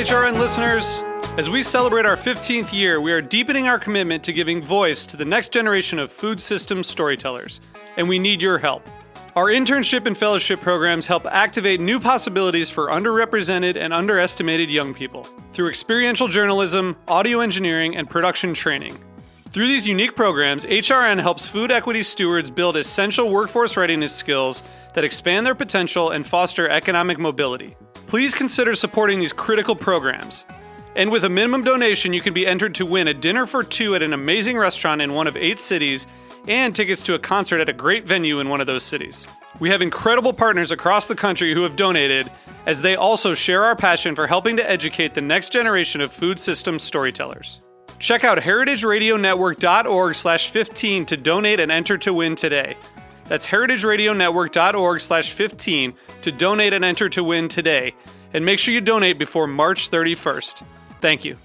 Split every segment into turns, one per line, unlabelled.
HRN listeners. As we celebrate our 15th year, we are deepening our commitment to giving voice to the next generation of food systems storytellers, and we need your help. Our internship and fellowship programs help activate new possibilities for underrepresented and underestimated young people through experiential journalism, audio engineering, and production training. Through these unique programs, HRN helps food equity stewards build essential workforce readiness skills that expand their potential and foster economic mobility. Please consider supporting these critical programs. And with a minimum donation, you can be entered to win a dinner for two at an amazing restaurant in one of 8 cities and tickets to a concert at a great venue in one of those cities. We have incredible partners across the country who have donated, as they also share our passion for helping to educate the next generation of food systems storytellers. Check out heritageradionetwork.org/15 to donate and enter to win today. That's heritageradionetwork.org/15 to donate and enter to win today. And make sure you donate before March 31st. Thank you.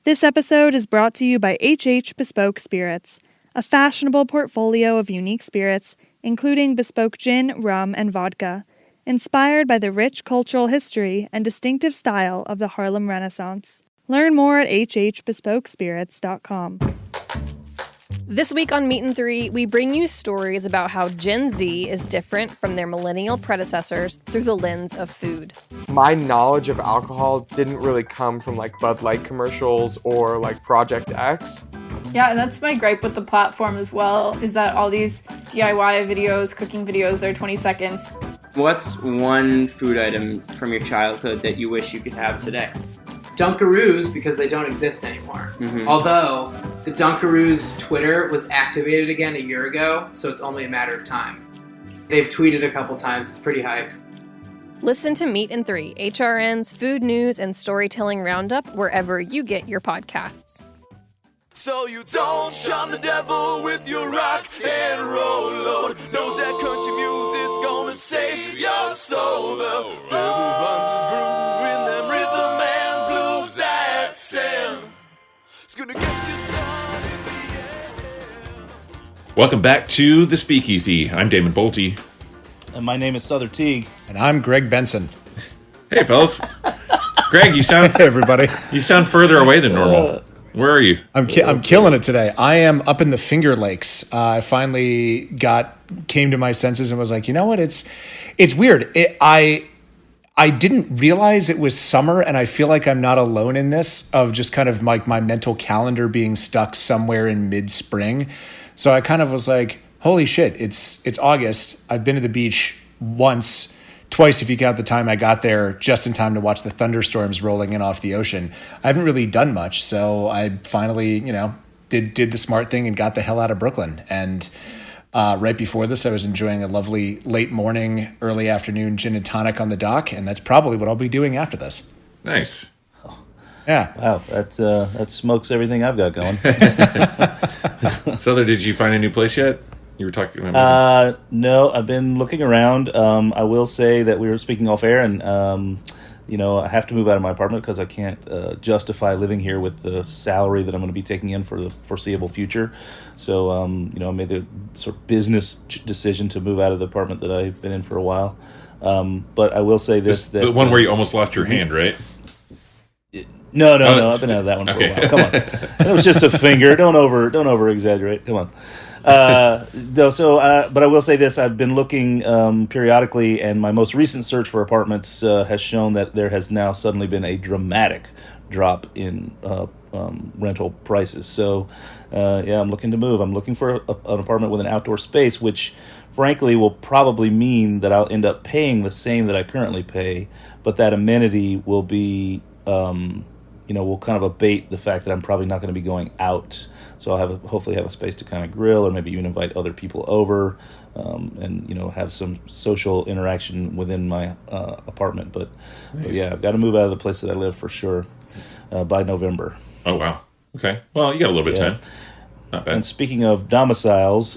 This episode is brought to you by HH Bespoke Spirits, a fashionable portfolio of unique spirits, including bespoke gin, rum, and vodka, inspired by the rich cultural history and distinctive style of the Harlem Renaissance. Learn more at hhbespokespirits.com.
This week on Meat and Three, we bring you stories about how Gen Z is different from their millennial predecessors through the lens of food.
My knowledge of alcohol didn't really come from like Bud Light commercials or like Project X.
Yeah, and that's my gripe with the platform as well, is that all these DIY videos, cooking videos, they're 20 seconds.
What's one food item from your childhood that you wish you could have today?
Dunkaroos, because they don't exist anymore.
Mm-hmm.
Although, the Dunkaroos Twitter was activated again a year ago, so it's only a matter of time. They've tweeted a couple times, it's pretty hype.
Listen to Meat and Three, HRN's food news and storytelling roundup wherever you get your podcasts.
So you don't shun the devil with your rock and roll load. Knows that country music's gonna save your soul. The devil finds his groove in them rhythm and blues that sound. It's gonna get you some in the end.
Welcome back to The Speakeasy. I'm Damon Boelte.
And my name is Sother Teague.
And I'm Greg Benson.
Hey, fellas. Greg, you sound...
Hey, everybody.
You sound further away than normal. Where are you?
I'm killing it today. I am up in the Finger Lakes. I finally came to my senses and was like, you know what? It's weird. I didn't realize it was summer, and I feel like I'm not alone in this, of just kind of like my mental calendar being stuck somewhere in mid-spring. So I kind of was like, holy shit, it's August. I've been to the beach twice if you count the time I got there just in time to watch the thunderstorms rolling in off the ocean. I haven't really done much, so I finally, did the smart thing and got the hell out of Brooklyn. And right before this, I was enjoying a lovely late morning, early afternoon gin and tonic on the dock, and that's probably what I'll be doing after this.
Nice.
Yeah.
Wow, that smokes everything I've got going.
Sother, did you find a new place yet? You were talking about...
No, I've been looking around. I will say that we were speaking off air, and I have to move out of my apartment because I can't justify living here with the salary that I'm going to be taking in for the foreseeable future. So, I made the sort of business decision to move out of the apartment that I've been in for a while. But I will say this: that
the one where you almost lost your hand, right?
No. I've been out of that one for a while. Come on, it was just a finger. Don't over exaggerate. Come on. But I will say this: I've been looking periodically, and my most recent search for apartments has shown that there has now suddenly been a dramatic drop in rental prices. So, I'm looking to move. I'm looking for an apartment with an outdoor space, which, frankly, will probably mean that I'll end up paying the same that I currently pay, but that amenity will be, will kind of abate the fact that I'm probably not going to be going out. So I'll hopefully have a space to kind of grill, or maybe even invite other people over, and have some social interaction within my apartment. But yeah, I've got to move out of the place that I live for sure by November.
Oh wow! Okay, well you got a little bit of time. Not bad.
And speaking of domiciles,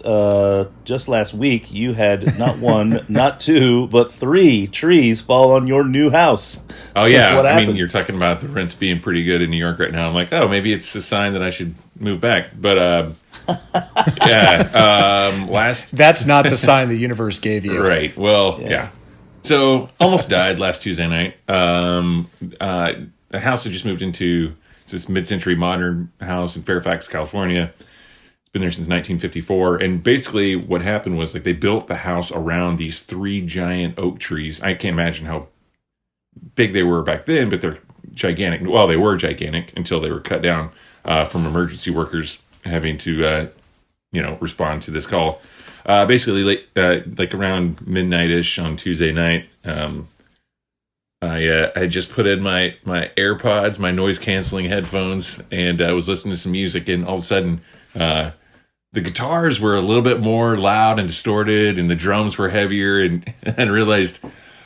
just last week you had not one, not two, but 3 trees fall on your new house.
Oh yeah,
what happened?
I mean, you're talking about the rents being pretty good in New York right now. I'm like, oh, maybe it's a sign that I should move back. But
that's not the sign the universe gave you.
Right. Well, yeah. So almost died last Tuesday night. The house I just moved into. It's this mid-century modern house in Fairfax, California. It's been there since 1954. And basically what happened was like they built the house around these 3 giant oak trees. I can't imagine how big they were back then, but they're gigantic. Well, they were gigantic until they were cut down from emergency workers having to, respond to this call. Basically, like around midnight-ish on Tuesday night, I had just put in my AirPods, my noise-canceling headphones, and I was listening to some music, and all of a sudden, the guitars were a little bit more loud and distorted, and the drums were heavier, and I realized,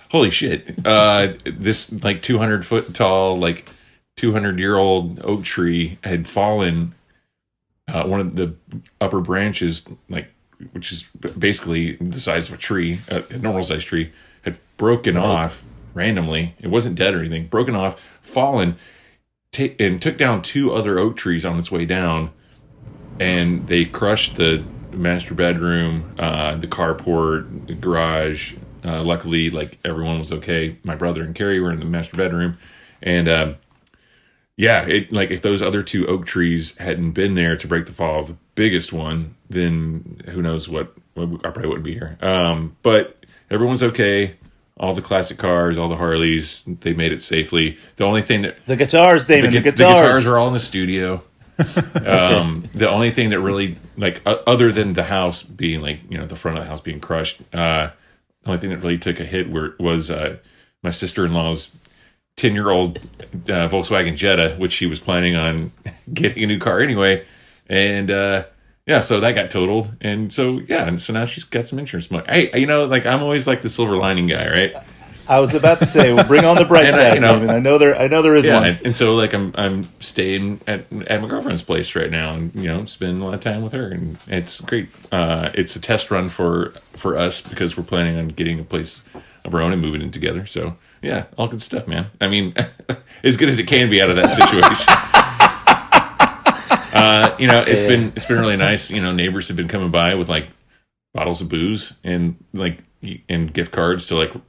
holy shit, this like 200-foot tall, like 200-year-old oak tree had fallen. One of the upper branches, which is basically the size of a tree, a normal-sized tree, had broken off randomly. It wasn't dead or anything. Broken off, fallen, and took down 2 other oak trees on its way down, and they crushed the master bedroom, the carport, the garage. Luckily, like everyone was okay. My brother and Carrie were in the master bedroom, and if those other 2 oak trees hadn't been there to break the fall of the biggest one, then who knows what I probably wouldn't be here. But everyone's okay. All the classic cars, all the Harleys, they made it safely. The only thing that
the guitars, Damon, the
guitars are all in the studio. The only thing that really other than the house being the front of the house being crushed, the only thing that really took a hit was my sister-in-law's 10-year-old Volkswagen Jetta, which she was planning on getting a new car anyway, and so that got totaled, and so now she's got some insurance money. Hey, I'm always like the silver lining guy, right?
I was about to say, we'll bring on the bright side. I know there is one.
And so I'm staying at my girlfriend's place right now, and spending a lot of time with her, and it's great. It's a test run for us because we're planning on getting a place of our own and moving in together. So yeah, all good stuff, man. I mean, as good as it can be out of that situation. It's been really nice. Neighbors have been coming by with bottles of booze and gift cards to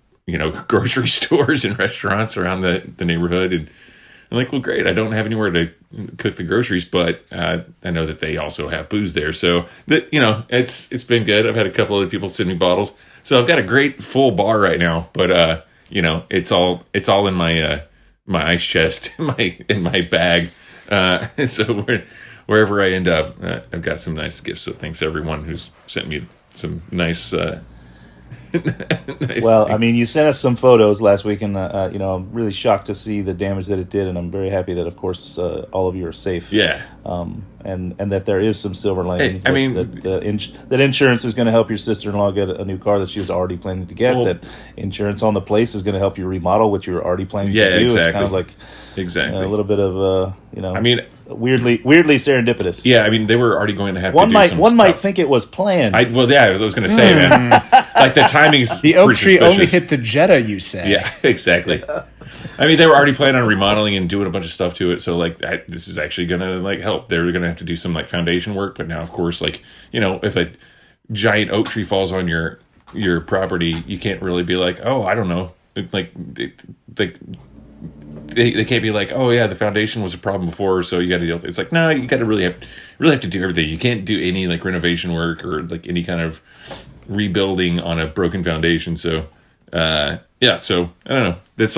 grocery stores and restaurants around the neighborhood. And I'm like, well, great. I don't have anywhere to cook the groceries, but I know that they also have booze there. So that, it's been good. I've had a couple of people send me bottles. So I've got a great full bar right now, but it's all in my ice chest in my bag. So wherever I end up, I've got some nice gifts. So thanks to everyone who's sent me some nice.
Well, I mean, you sent us some photos last week, and I'm really shocked to see the damage that it did, and I'm very happy that, of course, all of you are safe.
Yeah.
And that there is some silver linings.
Hey,
that insurance is going to help your sister-in-law get a new car that she was already planning to get. That insurance on the place is going to help you remodel what you were already planning to do.
Exactly.
It's kind of like a little bit of weirdly serendipitous.
Yeah, I mean, they were already going to have
one might think it was planned.
I was going to say, man, like the timing's
the oak tree
suspicious.
only hit the Jetta, you say?
Yeah, exactly. I mean, they were already planning on remodeling and doing a bunch of stuff to it, so this is actually going to help. They're going to have to do some foundation work, but now, of course, if a giant oak tree falls on your property, you can't really be like, oh, I don't know, they can't be like, oh yeah, the foundation was a problem before, so you got to deal with it. It's like, no, you got to really have to do everything. You can't do any renovation work or any kind of rebuilding on a broken foundation. So so I don't know. That's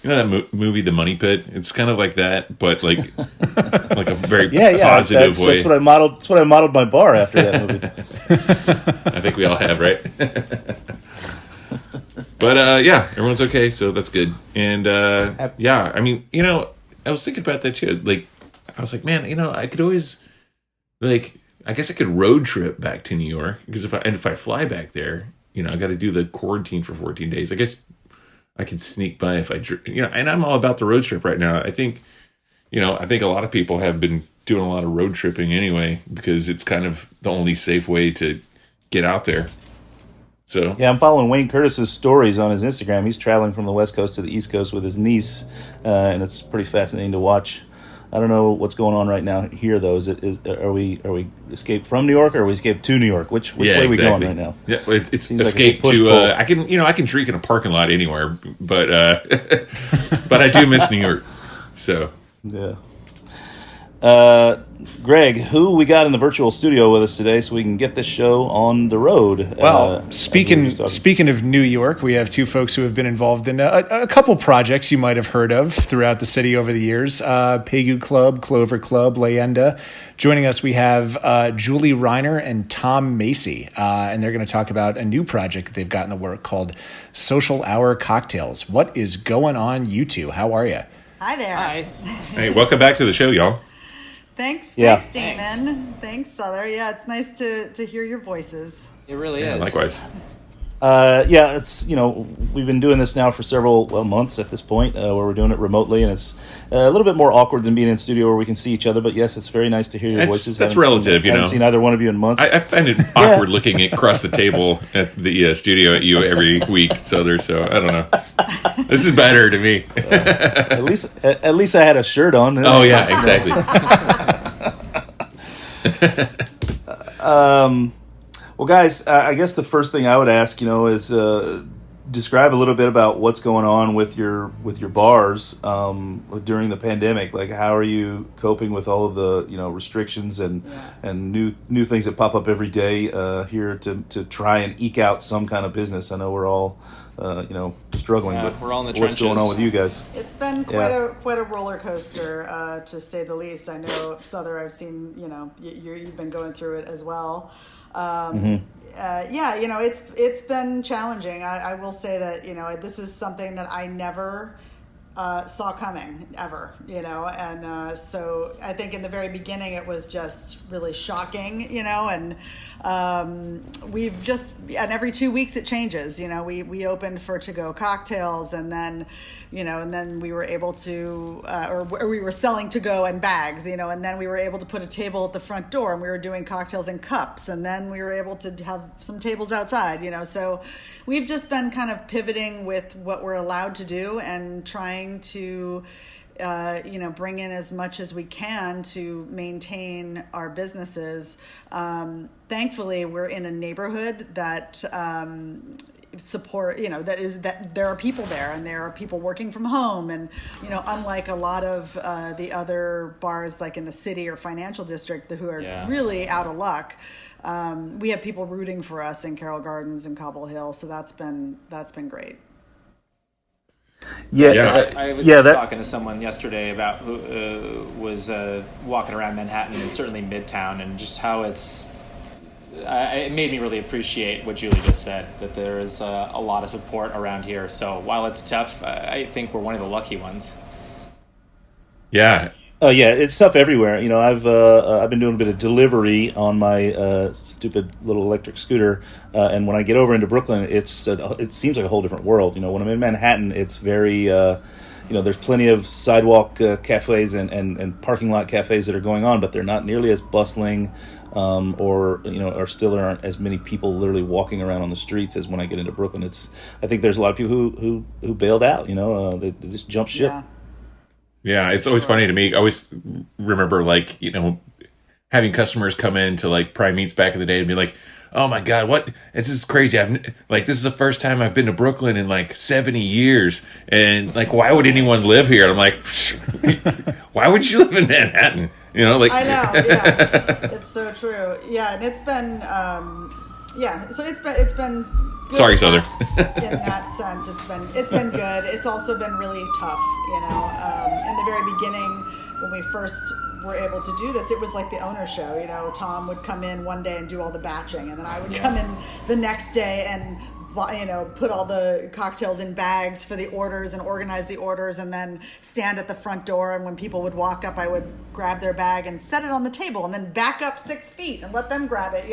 that movie, The Money Pit. It's kind of like that, but like a very positive way.
That's what I modeled. That's what I modeled my bar after that movie.
I think we all have, right? But everyone's okay, so that's good. And I mean, I was thinking about that too. I was like, man, I could always I guess I could road trip back to New York because if I fly back there, I got to do the quarantine for 14 days. I guess I could sneak by if and I'm all about the road trip right now. I think a lot of people have been doing a lot of road tripping anyway because it's kind of the only safe way to get out there. So
yeah, I'm following Wayne Curtis's stories on his Instagram. He's traveling from the West Coast to the East Coast with his niece, and it's pretty fascinating to watch. I don't know what's going on right now here, though. Are we escaped from New York, or are we escaped to New York? Which way are we going right now?
Yeah, it's
Seems
escape
like
to. I can drink in a parking lot anywhere, but but I do miss New York. So
yeah. Greg, who we got in the virtual studio with us today, so we can get this show on the road?
Well, speaking of New York, we have two folks who have been involved in a couple projects you might have heard of throughout the city over the years. Pegu Club, Clover Club, Leyenda. Joining us, we have Julie Reiner and Tom Macy, and they're going to talk about a new project that they've got in the work called Social Hour Cocktails. What is going on, you two? How are you?
Hi there.
Hi.
Hey, welcome back to the show, y'all.
Thanks,
Yeah.
thanks, Damon. Thanks, Sother. Yeah, it's nice to hear your voices.
It really is.
Likewise.
It's we've been doing this now for several months at this point, where we're doing it remotely, and it's a little bit more awkward than being in studio where we can see each other. But yes, it's very nice to hear your voices.
That's relative,
I haven't seen either one of you in months.
I find it awkward looking across the table at the studio at you every week, Sother. So I don't know. This is better to me.
At least I had a shirt on.
Oh yeah, exactly.
Well, guys, I guess the first thing I would ask, is describe a little bit about what's going on with your bars during the pandemic. Like, how are you coping with all of the restrictions and new things that pop up every day here to try and eke out some kind of business? I know we're all struggling, but
we're all in the
what's
trenches.
going on with you guys?
It's been quite a roller coaster, to say the least. I know, Sother, I've seen, you've been going through it as well. It's been challenging. I will say that, this is something that I never saw coming ever, and so I think in the very beginning it was just really shocking, and we've just, and every 2 weeks it changes. We opened for to-go cocktails, and then we were able to, or we were selling to-go and bags, and then we were able to put a table at the front door, and we were doing cocktails in cups, and then we were able to have some tables outside, so we've just been kind of pivoting with what we're allowed to do and trying to bring in as much as we can to maintain our businesses. Thankfully, we're in a neighborhood that support, that there are people there, and there are people working from home, and unlike a lot of the other bars like in the city or financial district who are really out of luck, we have people rooting for us in Carroll Gardens and Cobble Hill, so that's been great.
I was talking to someone yesterday about who was walking around Manhattan and certainly Midtown, and just how it made me really appreciate what Julie just said, that there is a lot of support around here. So while it's tough, I think we're one of the lucky ones.
Yeah.
It's tough everywhere. I've been doing a bit of delivery on my stupid little electric scooter, and when I get over into Brooklyn, it seems like a whole different world. When I'm in Manhattan, it's very, there's plenty of sidewalk cafes and parking lot cafes that are going on, but they're not nearly as bustling, or still there aren't as many people literally walking around on the streets as when I get into Brooklyn. I think there's a lot of people who bailed out. They just jumped ship.
Yeah, it's always funny to me. I always remember, having customers come in to Prime Meats back in the day and be like, "Oh my God, what? This is crazy! This is the first time I've been to Brooklyn in 70 years, and why would anyone live here?" And I'm like, "Why would you live in Manhattan?" I know,
yeah, it's so true. Yeah, and it's been, so it's been.
Sorry, Sother.
In that sense, it's been good. It's also been really tough, in the very beginning when we first were able to do this, it was like the owner show. Tom would come in one day and do all the batching, and then I would come in the next day and put all the cocktails in bags for the orders and organize the orders, and then stand at the front door, and when people would walk up, I would grab their bag and set it on the table, and then back up 6 feet and let them grab it.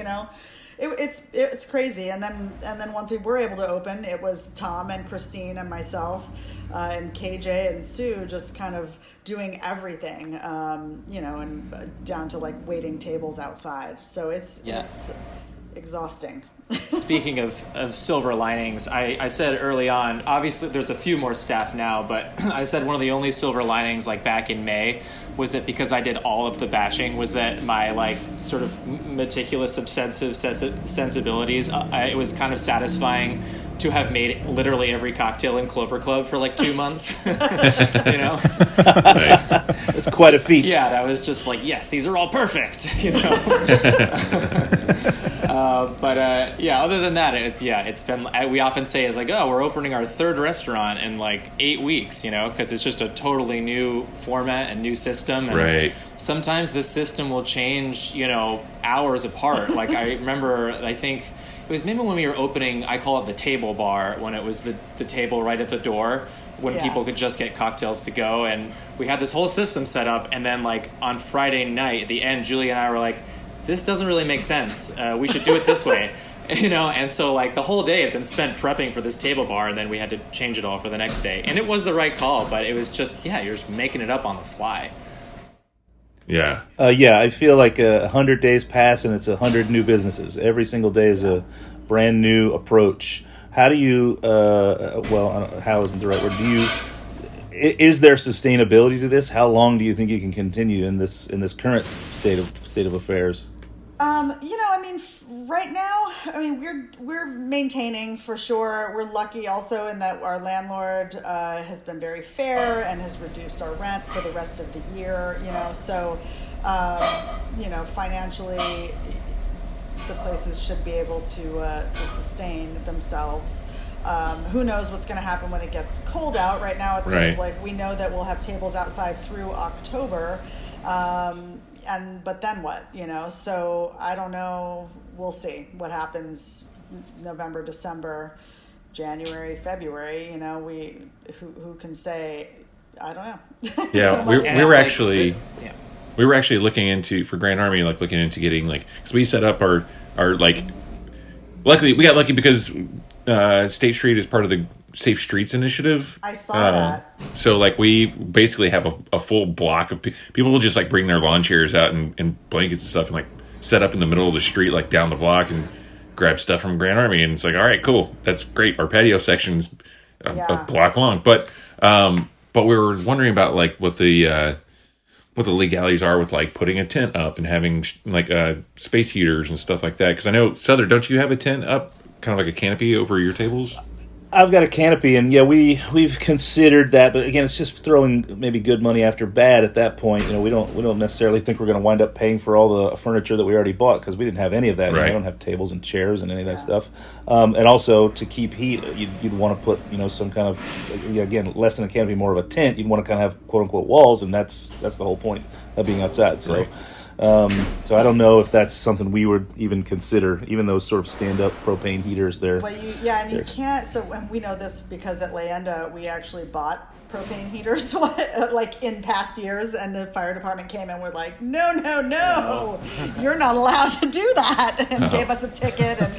It's crazy, and then once we were able to open, it was Tom and Christine and myself and KJ and Sue just kind of doing everything, and down to waiting tables outside. So it's exhausting.
Speaking of silver linings, I said early on, obviously there's a few more staff now, but I said one of the only silver linings back in May Was it because I did all of the batching? Was that my like sort of meticulous, obsessive sensibilities? It was kind of satisfying to have made literally every cocktail in Clover Club for like 2 months. You know,
It's quite a feat.
Yeah, that was just like, yes, these are all perfect. You know, yeah. Other than that, it's been. We often say it's like, oh, we're opening our third restaurant in like 8 weeks. You know, because it's just a totally new format and new system. And
Right.
sometimes the system will change. You know, hours apart. Like I remember, I think. It was maybe when we were opening, I call it the table bar, when it was the table right at the door, when people could just get cocktails to go. And we had this whole system set up. And then like on Friday night, at the end, Julie and I were like, this doesn't really make sense. We should do it this way. You know, and so like the whole day had been spent prepping for this table bar, and then we had to change it all for the next day. And it was the right call, but it was just, you're just making it up on the fly.
Yeah.
I feel like 100 days pass and it's 100 new businesses. Every single day is a brand new approach. How do you? How isn't the right word? Is there sustainability to this? How long do you think you can continue in this current state of affairs?
Right now, we're maintaining for sure. We're lucky also in that our landlord has been very fair and has reduced our rent for the rest of the year. So financially, the places should be able to sustain themselves. Who knows what's going to happen when it gets cold out? Right now, it's sort of like we know that we'll have tables outside through October. But then what, So I don't know. We'll see what happens November, December, January, February. Who can say? I don't know.
Yeah, we were actually looking into, for Grand Army, like looking into getting because we set up our like. Luckily, we got lucky because State Street is part of the Safe Streets Initiative.
I saw that.
So we basically have a full block of people will just bring their lawn chairs out and blankets and stuff and set up in the middle of the street down the block and grab stuff from Grand Army, and it's all right, cool, that's great. Our patio section's a block long, but we were wondering about what the legalities are with putting a tent up and having space heaters and stuff like that, because I know, Sother, don't you have a tent up, kind of like a canopy over your tables?
I've got a canopy, and we've considered that, but again, it's just throwing maybe good money after bad at that point. We don't necessarily think we're going to wind up paying for all the furniture that we already bought, because we didn't have any of that.
Right.
We don't have tables and chairs and any of that stuff. And also to keep heat, you'd want to put some kind of, again, less than a canopy, more of a tent. You'd want to kind of have quote unquote walls, and that's the whole point of being outside. So.
Right.
So I don't know if that's something we would even consider, even those sort of stand-up propane heaters there.
Well, you can't. So when we know this because at Leyenda we actually bought propane heaters in past years, and the fire department came and were like, no, you're not allowed to do that, and gave us a ticket, and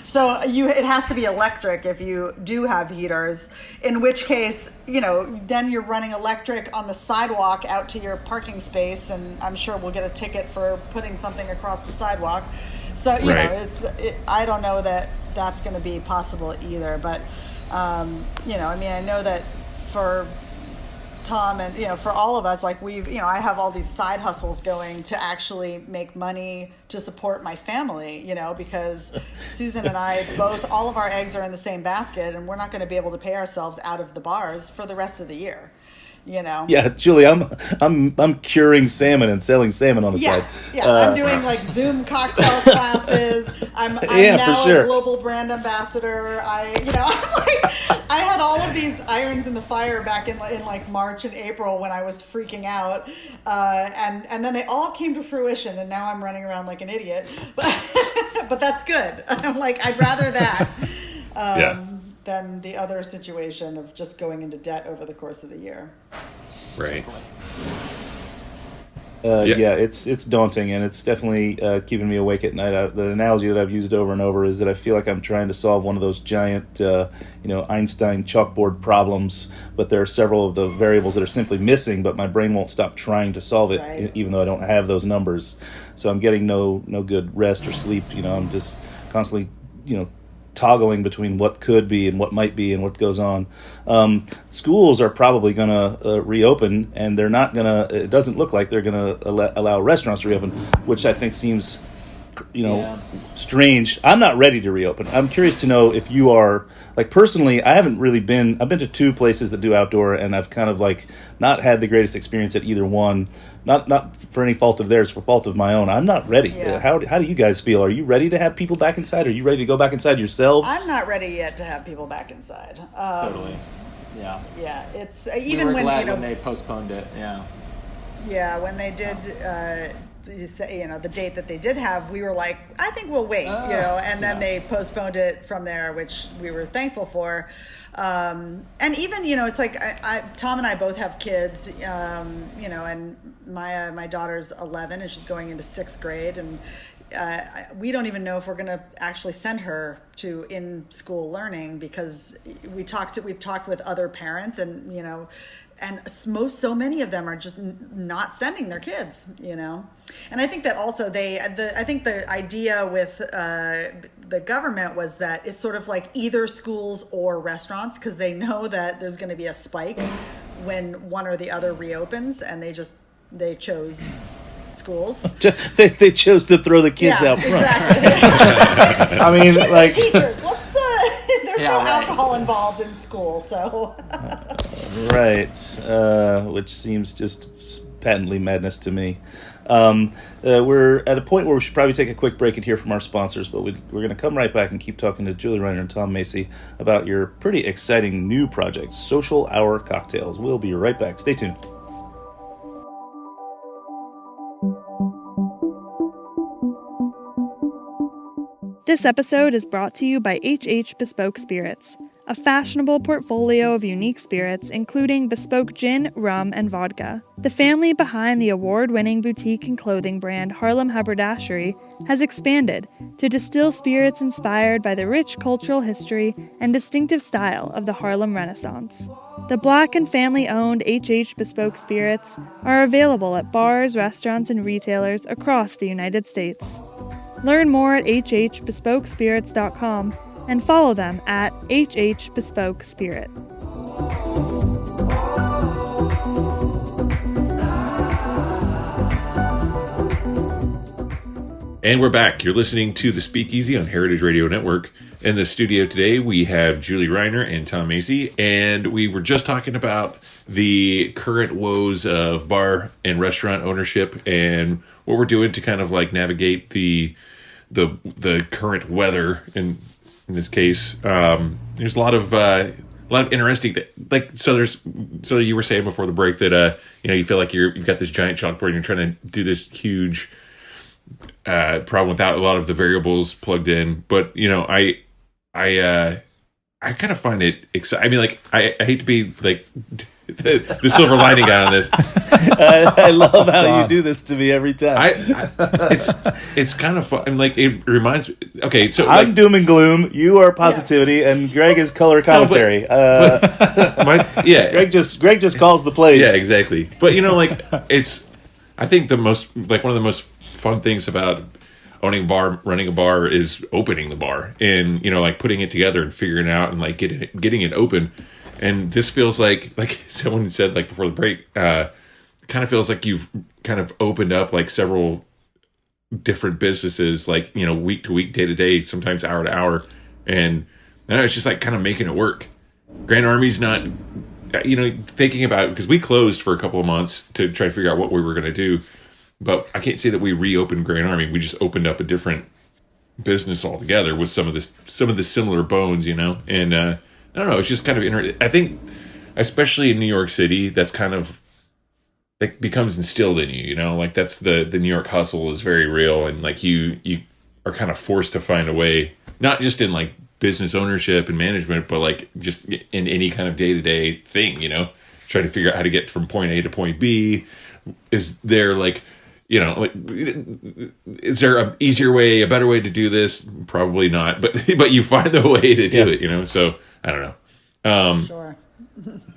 so it has to be electric if you do have heaters, in which case then you're running electric on the sidewalk out to your parking space, and I'm sure we'll get a ticket for putting something across the sidewalk. So I don't know that that's going to be possible either, but I know that for Tom and for all of us, I have all these side hustles going to actually make money to support my family, because Susan and I all of our eggs are in the same basket, and we're not going to be able to pay ourselves out of the bars for the rest of the year.
Yeah, Julie, I'm curing salmon and selling salmon on the side.
Yeah, I'm doing Zoom cocktail classes. I'm now a global brand ambassador. I had all of these irons in the fire back in March and April when I was freaking out, and then they all came to fruition, and now I'm running around like an idiot. But that's good. I'm I'd rather that. Than the other situation of just going into debt over the course of the year.
Right.
It's daunting, and it's definitely keeping me awake at night. The analogy that I've used over and over is that I feel like I'm trying to solve one of those giant, Einstein chalkboard problems, but there are several of the variables that are simply missing, but my brain won't stop trying to solve it, even though I don't have those numbers. So I'm getting no good rest or sleep. I'm just constantly, toggling between what could be and what might be and what goes on. Schools are probably going to reopen, and they're not going to. It doesn't look like they're going to allow restaurants to reopen, which I think seems, strange. I'm not ready to reopen. I'm curious to know if you are. Like, personally, I haven't really been. I've been to 2 places that do outdoor, and I've kind of like not had the greatest experience at either one. Not for any fault of theirs, for fault of my own. I'm not ready.
Yeah.
How do you guys feel? Are you ready to have people back inside? Are you ready to go back inside yourselves?
I'm not ready yet to have people back inside.
Totally. Yeah.
Yeah, it's
We
even
were
when
glad when they postponed it. Yeah.
Yeah, when they did, the date that they did have, we were like, I think we'll wait, and then they postponed it from there, which we were thankful for. And even, it's like Tom and I both have kids, and my daughter's 11 and she's going into 6th grade, and we don't even know if we're going to actually send her to in-school learning, because we've talked with other parents, and so many of them are just not sending their kids, And I think that also I think the idea with the government was that it's sort of like either schools or restaurants, because they know that there's going to be a spike when one or the other reopens, and they chose schools.
They chose to throw the kids out front.
Exactly.
I mean,
kids
like
and teachers. There's no alcohol involved in school, so.
Right, which seems just patently madness to me. We're at a point where we should probably take a quick break and hear from our sponsors, but we're going to come right back and keep talking to Julie Reiner and Tom Macy about your pretty exciting new project, Social Hour Cocktails. We'll be right back. Stay tuned.
This episode is brought to you by HH Bespoke Spirits, a fashionable portfolio of unique spirits, including bespoke gin, rum, and vodka. The family behind the award-winning boutique and clothing brand Harlem Haberdashery has expanded to distill spirits inspired by the rich cultural history and distinctive style of the Harlem Renaissance. The Black and family-owned HH Bespoke Spirits are available at bars, restaurants, and retailers across the United States. Learn more at hhbespokespirits.com and follow them at hhbespokespirit.
And we're back. You're listening to The Speakeasy on Heritage Radio Network. In the studio today, we have Julie Reiner and Tom Macy, and we were just talking about the current woes of bar and restaurant ownership and what we're doing to kind of like navigate the current weather. In this case, there's a lot of interesting so you were saying before the break that you feel like you've got this giant chalkboard and you're trying to do this huge problem without a lot of the variables plugged in. But I kind of find it exciting. I mean, like I hate to be like the silver lining guy on this.
I love how you do this to me every time.
It's kind of fun. And like it reminds me. Okay, so
I'm doom and gloom. You are positivity, and Greg is color commentary. Greg just calls the plays.
Yeah, exactly. But I think one of the most fun things about owning a bar, running a bar, is opening the bar and putting it together and figuring it out and like getting it open. And this feels like someone said before the break, kind of feels like you've kind of opened up like several different businesses, week to week, day to day, sometimes hour to hour. And it's just like kind of making it work. Grand Army's not, thinking about it, because we closed for a couple of months to try to figure out what we were going to do. But I can't say that we reopened Grand Army. We just opened up a different business altogether with some of the similar bones, and, I don't know. It's just kind of interesting. I think, especially in New York City, that's kind of like becomes instilled in you. That's the New York hustle is very real, and like you are kind of forced to find a way, not just in like business ownership and management, but like just in any kind of day to day thing. Trying to figure out how to get from point A to point B. Is there is there a easier way, a better way to do this? Probably not, but you find the way to do it. So. I don't know.
Sure.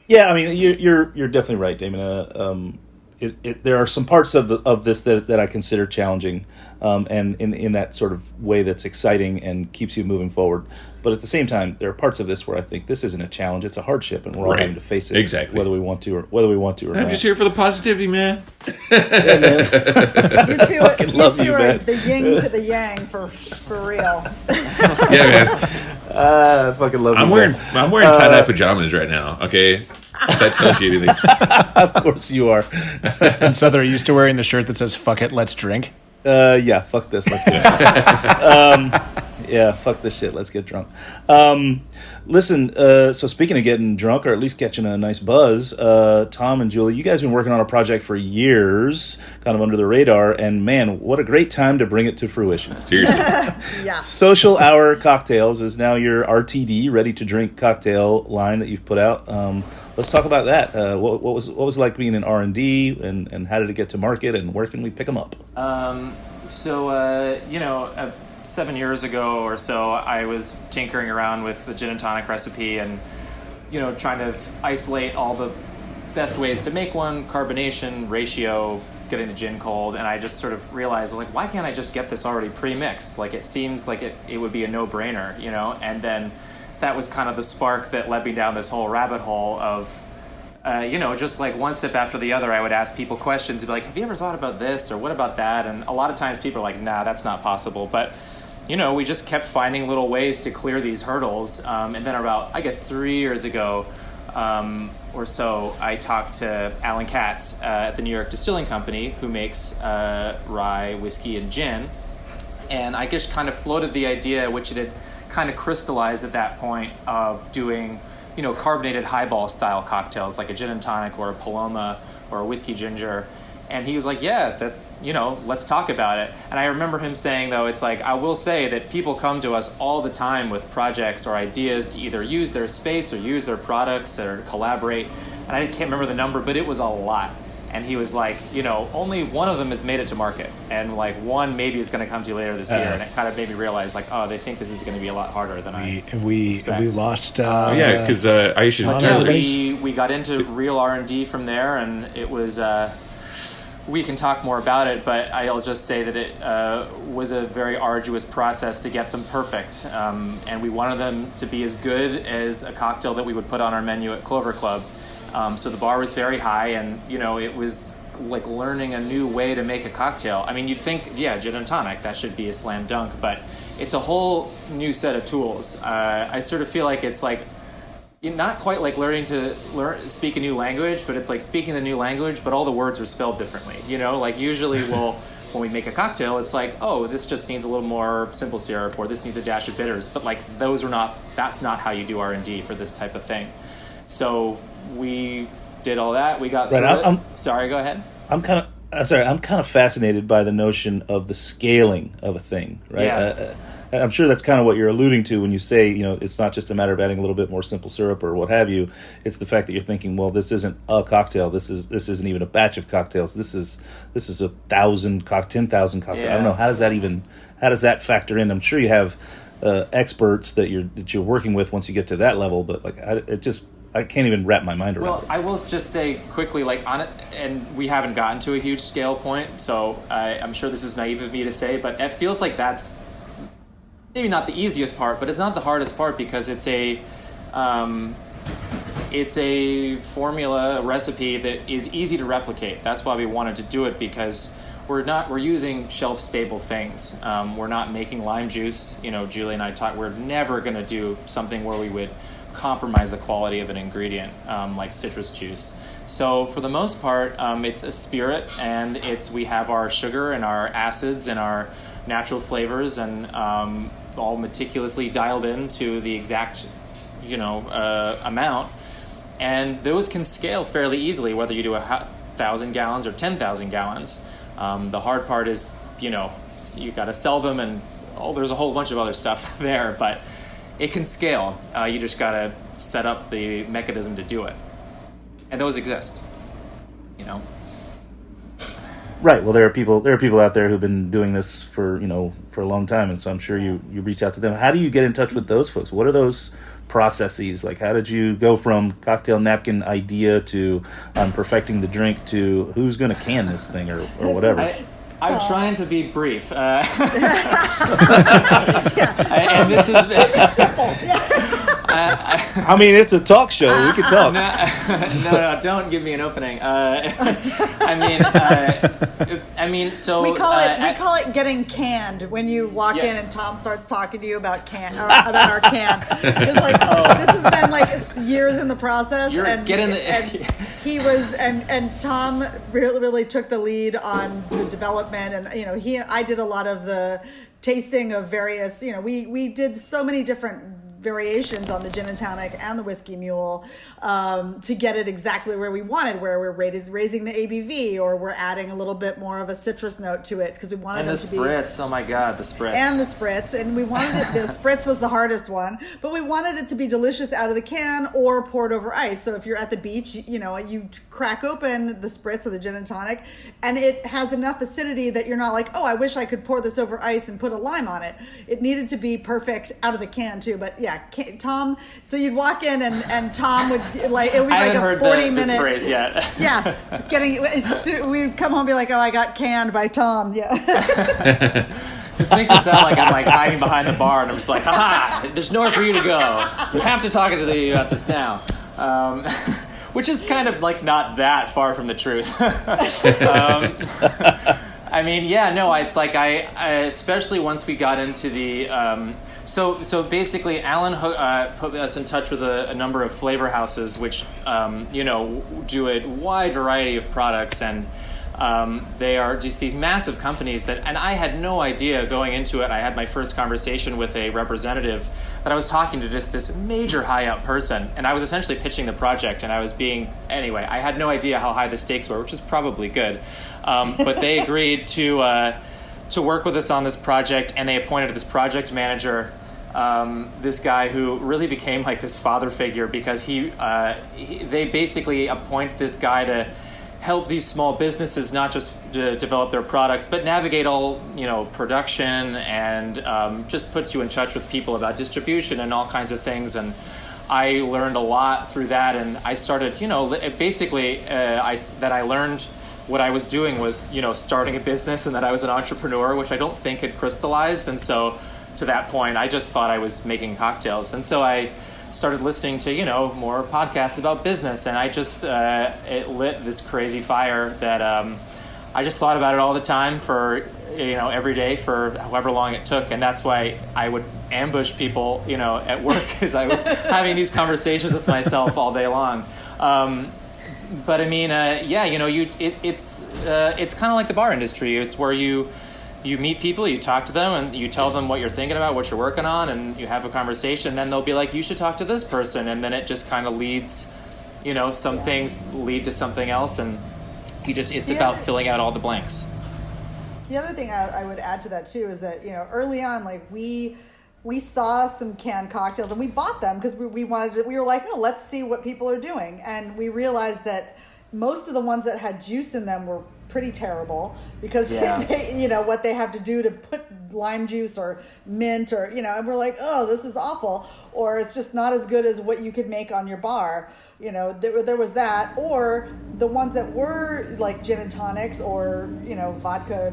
Yeah, I mean, you're definitely right, Damon. there are some parts of this that I consider challenging, and in that sort of way that's exciting and keeps you moving forward. But at the same time, there are parts of this where I think this isn't a challenge; it's a hardship, and we're all having to face it
exactly,
whether we want to or
not. I'm just here for the positivity, man.
Yeah, man.
You two, are the yin to the yang for real.
Yeah, man.
I fucking love you.
I'm wearing tie-dye pajamas right now. Okay, if that tells you anything.
Of course you are.
And Sother, are you still wearing the shirt that says "Fuck it, let's drink"?
Yeah, fuck this, let's get drunk. Yeah, fuck this shit, let's get drunk. Listen, so speaking of getting drunk, or at least catching a nice buzz, Tom and Julie, you guys have been working on a project for years, kind of under the radar, and man, what a great time to bring it to fruition.
Seriously.
Yeah.
Social Hour Cocktails is now your RTD, ready-to-drink cocktail line that you've put out. Let's talk about that. What was it like being in R&D, and how did it get to market, and where can we pick them up?
7 years ago or so, I was tinkering around with the gin and tonic recipe and, trying to isolate all the best ways to make one, carbonation, ratio, getting the gin cold, and I just sort of realized, like, why can't I just get this already pre-mixed? Like, it seems like it would be a no-brainer, and then that was kind of the spark that led me down this whole rabbit hole of, just like one step after the other, I would ask people questions and be like, have you ever thought about this or what about that? And a lot of times people are like, nah, that's not possible. But, we just kept finding little ways to clear these hurdles. And then about, 3 years ago or so, I talked to Alan Katz at the New York Distilling Company, who makes rye, whiskey, and gin. And I just kind of floated the idea, which it had kind of crystallized at that point, of doing carbonated highball style cocktails like a gin and tonic or a Paloma or a whiskey ginger. And he was like, yeah, that's, let's talk about it. And I remember him saying, though, it's like, I will say that people come to us all the time with projects or ideas to either use their space or use their products or collaborate. And I can't remember the number, but it was a lot. And he was like, only one of them has made it to market. And like one maybe is going to come to you later this year. And it kind of made me realize, like, oh, they think this is going to be a lot harder than I expect.
We lost...
because I should tell
we got into real R&D from there, and it was... we can talk more about it, but I'll just say that it was a very arduous process to get them perfect. And we wanted them to be as good as a cocktail that we would put on our menu at Clover Club. So the bar was very high, and it was like learning a new way to make a cocktail. I mean, you'd think, gin and tonic, that should be a slam dunk, but it's a whole new set of tools. I sort of feel like it's like not quite like learning to speak a new language, but it's like speaking the new language, but all the words are spelled differently. Like usually when we make a cocktail, it's like, oh, this just needs a little more simple syrup, or this needs a dash of bitters, but like that's not how you do R&D for this type of thing. So we did all that. We got through it. Sorry, go ahead.
I'm kind of fascinated by the notion of the scaling of a thing, right?
Yeah.
I'm sure that's kind of what you're alluding to when you say, it's not just a matter of adding a little bit more simple syrup or what have you. It's the fact that you're thinking, well, this isn't a cocktail. This isn't even a batch of cocktails. This is 10,000 cocktails. Yeah. I don't know, how does that factor in? I'm sure you have experts that you're working with once you get to that level, but like I can't even wrap my mind around it.
Well, I will just say quickly, like on it, and we haven't gotten to a huge scale point, so I'm sure this is naive of me to say, but it feels like that's maybe not the easiest part, but it's not the hardest part, because it's a formula, a recipe that is easy to replicate. That's why we wanted to do it, because we're using shelf stable things. We're not making lime juice. Julie and I talked, we're never going to do something where we would compromise the quality of an ingredient like citrus juice. So for the most part, it's a spirit, and we have our sugar and our acids and our natural flavors, and all meticulously dialed into the exact amount, and those can scale fairly easily whether you do 1,000 gallons or 10,000 gallons. The hard part is you got to sell them, and there's a whole bunch of other stuff there, but it can scale. You just got to set up the mechanism to do it, and those exist.
Right. Well, there are people out there who've been doing this for a long time, and so I'm sure you reach out to them. How do you get in touch with those folks? What are those processes? Like, how did you go from cocktail napkin idea to perfecting the drink to who's going to can this thing or whatever?
I'm trying to be brief. And this is
I mean, it's a talk show. We can talk.
No, don't give me an opening. So
we call it getting canned when you walk in and Tom starts talking to you about our cans. It's like this has been like years in the process. And Tom really took the lead on the development, and I did a lot of the tasting of various. We did so many different variations on the gin and tonic and the whiskey mule to get it exactly where we wanted, where we're raising the ABV, or we're adding a little bit more of a citrus note to it because we wanted them to be.
And the spritz, oh my God, the spritz.
And the spritz, and we wanted it. The spritz was the hardest one, but we wanted it to be delicious out of the can or poured over ice. So if you're at the beach, you crack open the spritz or the gin and tonic, and it has enough acidity that you're not like, oh, I wish I could pour this over ice and put a lime on it. It needed to be perfect out of the can too, but yeah. Tom, so you'd walk in and Tom would it would be like a 40-minute
this phrase yet.
Yeah, we'd come home and be like, oh, I got canned by Tom. Yeah.
This makes it sound like I'm like hiding behind the bar and I'm just like, haha, there's nowhere for you to go. You have to talk to you about this now. Which is kind of like not that far from the truth. It's like I especially once we got into the. So basically, Alan put us in touch with a number of flavor houses, which do a wide variety of products, and they are just these massive companies and I had no idea going into it. I had my first conversation with a representative that I was talking to just this major high up person, and I was essentially pitching the project, and I had no idea how high the stakes were, which is probably good, but they agreed to work with us on this project, and they appointed this project manager, this guy who really became like this father figure because they basically appoint this guy to help these small businesses not just to develop their products, but navigate all production and just puts you in touch with people about distribution and all kinds of things. And I learned a lot through that, and I started, I learned what I was doing was, starting a business, and that I was an entrepreneur, which I don't think had crystallized. And so to that point, I just thought I was making cocktails. And so I started listening to, more podcasts about business, and I just, it lit this crazy fire that I just thought about it all the time for, every day for however long it took. And that's why I would ambush people, at work, because I was having these conversations with myself all day long. But I mean, it's kind of like the bar industry. It's where you meet people, you talk to them, and you tell them what you're thinking about, what you're working on, and you have a conversation. And then they'll be like, you should talk to this person. And then it just kind of leads, things lead to something else. And it's about filling out all the blanks.
The other thing I would add to that too is that, early on, like we saw some canned cocktails and we bought them because we were like, oh, let's see what people are doing. And we realized that most of the ones that had juice in them were pretty terrible because they, what they have to do to put lime juice or mint or, and we're like, oh, this is awful. Or it's just not as good as what you could make on your bar. There was that, or the ones that were like gin and tonics or, vodka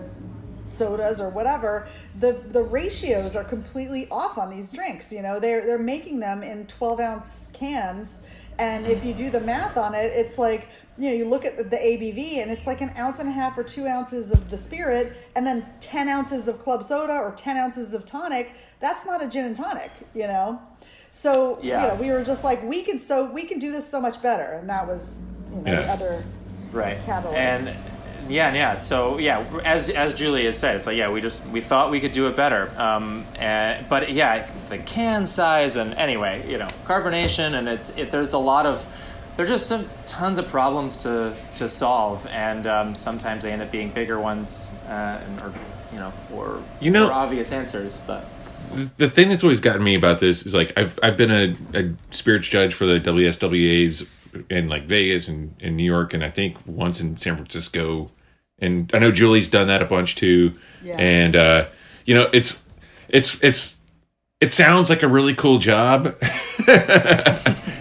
sodas or whatever, the ratios are completely off on these drinks. They're making them in 12-ounce cans, and if you do the math on it, it's like, you look at the ABV and it's like 1.5 ounces or 2 ounces of the spirit and then 10 ounces of club soda or 10 ounces of tonic. That's not a gin and tonic, So we were just like, we can do this so much better, and that was the other catalyst.
And so as Julie has said, it's like we thought we could do it better, but the can size and carbonation, and there's just tons of problems to solve, and sometimes they end up being bigger ones, or obvious answers. But
the thing that's always gotten me about this is like I've been a spirits judge for the WSWAs in like Vegas and in New York, and I think once in San Francisco, and I know Julie's done that a bunch too. Yeah. And it's it sounds like a really cool job.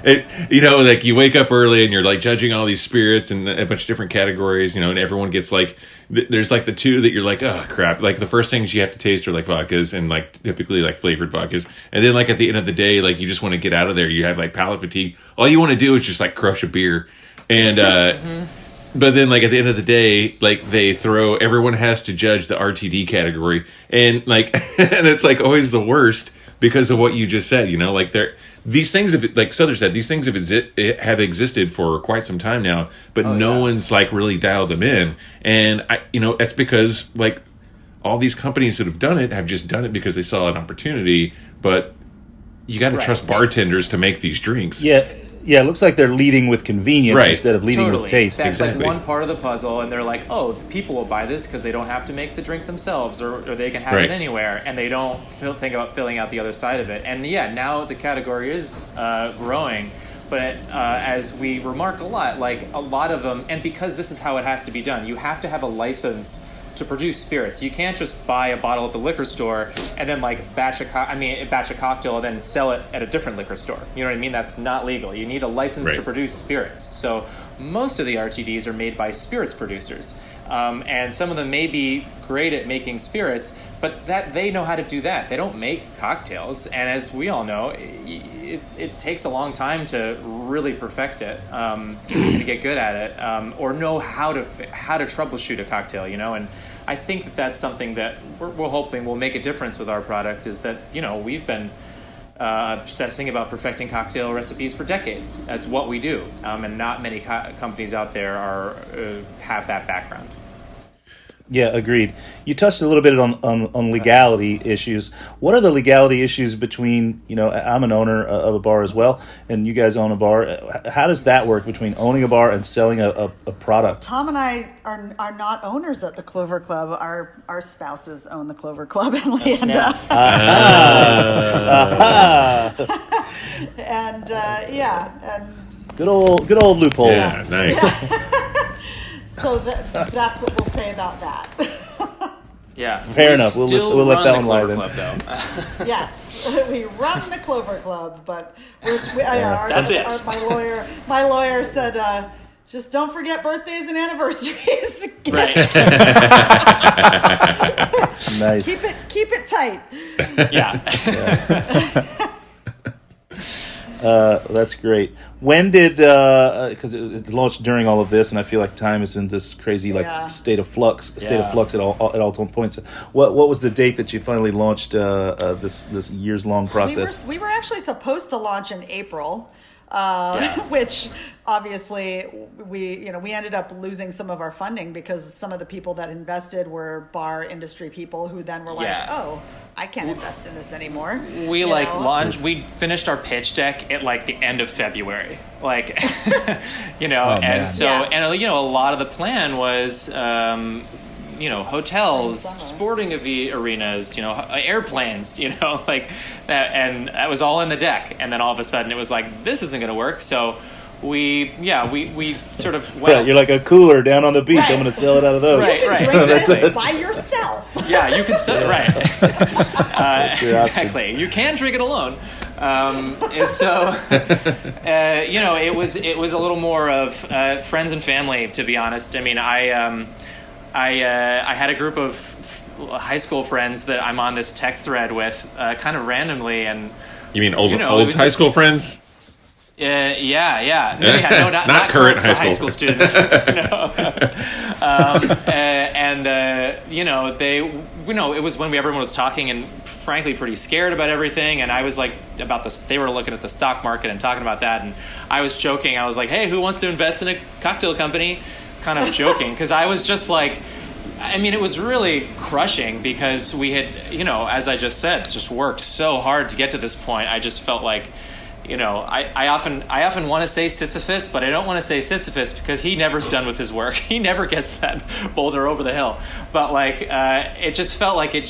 Like you wake up early and you're like judging all these spirits and a bunch of different categories, and everyone gets like, there's like the two that you're like, oh crap. Like the first things you have to taste are like vodkas and like typically like flavored vodkas. And then like at the end of the day, like you just want to get out of there. You have like palate fatigue. All you want to do is just like crush a beer. And, but then like at the end of the day, like everyone has to judge the RTD category. And like, and it's like always the worst because of what you just said, like these things have, like Sother said, these things have existed for quite some time now, but no one's like really dialed them in. And that's because like all these companies that have done it have just done it because they saw an opportunity, but you got to trust bartenders to make these drinks.
Yeah, it looks like they're leading with convenience instead of leading with taste.
That's like one part of the puzzle, and they're like, oh, people will buy this because they don't have to make the drink themselves, or they can have it anywhere, and they don't think about filling out the other side of it. And now the category is growing, but as we remark a lot, like a lot of them, and because this is how it has to be done, you have to have a license to produce spirits. You can't just buy a bottle at the liquor store and then like batch a cocktail and then sell it at a different liquor store. You know what I mean? That's not legal. You need a license to produce spirits. So most of the RTDs are made by spirits producers, and some of them may be great at making spirits, but that they know how to do that. They don't make cocktails, and as we all know, it takes a long time to really perfect it, to get good at it, or know how to troubleshoot a cocktail, and I think that's something that we're hoping will make a difference with our product, is that we've been obsessing about perfecting cocktail recipes for decades. That's what we do, and not many companies out there have that background.
Yeah, agreed. You touched a little bit on legality issues. What are the legality issues between, I'm an owner of a bar as well, and you guys own a bar. How does that work between owning a bar and selling a product?
Tom and I are not owners at the Clover Club. Our spouses own the Clover Club in Leanda. And and
good old loopholes.
Yeah, nice.
Yeah. So that's what we'll say about that.
Yeah,
fair enough. We'll let that one lie then.
Yes, we run the Clover Club, but
that's it.
My lawyer said, just don't forget birthdays and anniversaries.
Right.
Nice.
Keep it tight.
Yeah.
That's great. When did because it launched during all of this, and I feel like time is in this crazy state of flux at all points. What was the date that you finally launched this years long process?
We were actually supposed to launch in April. Which obviously we ended up losing some of our funding because some of the people that invested were bar industry people who then were like, oh, I can't invest in this anymore.
We launched. We finished our pitch deck at like the end of February, like and a lot of the plan was hotels, sporting arenas, airplanes, like that, and that was all in the deck. And then all of a sudden it was like, this isn't going to work. So we sort of went.
Right, you're like a cooler down on the beach. Right. I'm going to sell it out of those.
Right. Drink this by yourself.
Yeah, you can sell it. Right. Exactly. You can drink it alone. And so, it was a little more of friends and family, to be honest. I mean, I had a group of high school friends that I'm on this text thread with, kind of randomly, and
you mean old high school friends?
Yeah. No, not current high school students. It was when everyone was talking and frankly pretty scared about everything, and I was like about this. They were looking at the stock market and talking about that, and I was joking. I was like, "Hey, who wants to invest in a cocktail company?" Kind of joking, because I was just like, it was really crushing because we had, as I just said, just worked so hard to get to this point. I just felt like, I often want to say Sisyphus, but I don't want to say Sisyphus because he never's done with his work. He never gets that boulder over the hill. But it just felt like it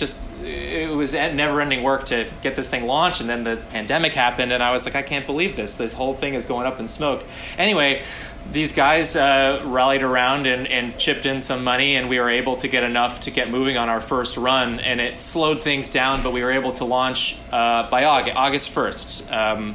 was never-ending work to get this thing launched, and then the pandemic happened, and I was like, I can't believe this. This whole thing is going up in smoke. Anyway, these guys rallied around and chipped in some money, and we were able to get enough to get moving on our first run, and it slowed things down, but we were able to launch by August 1st.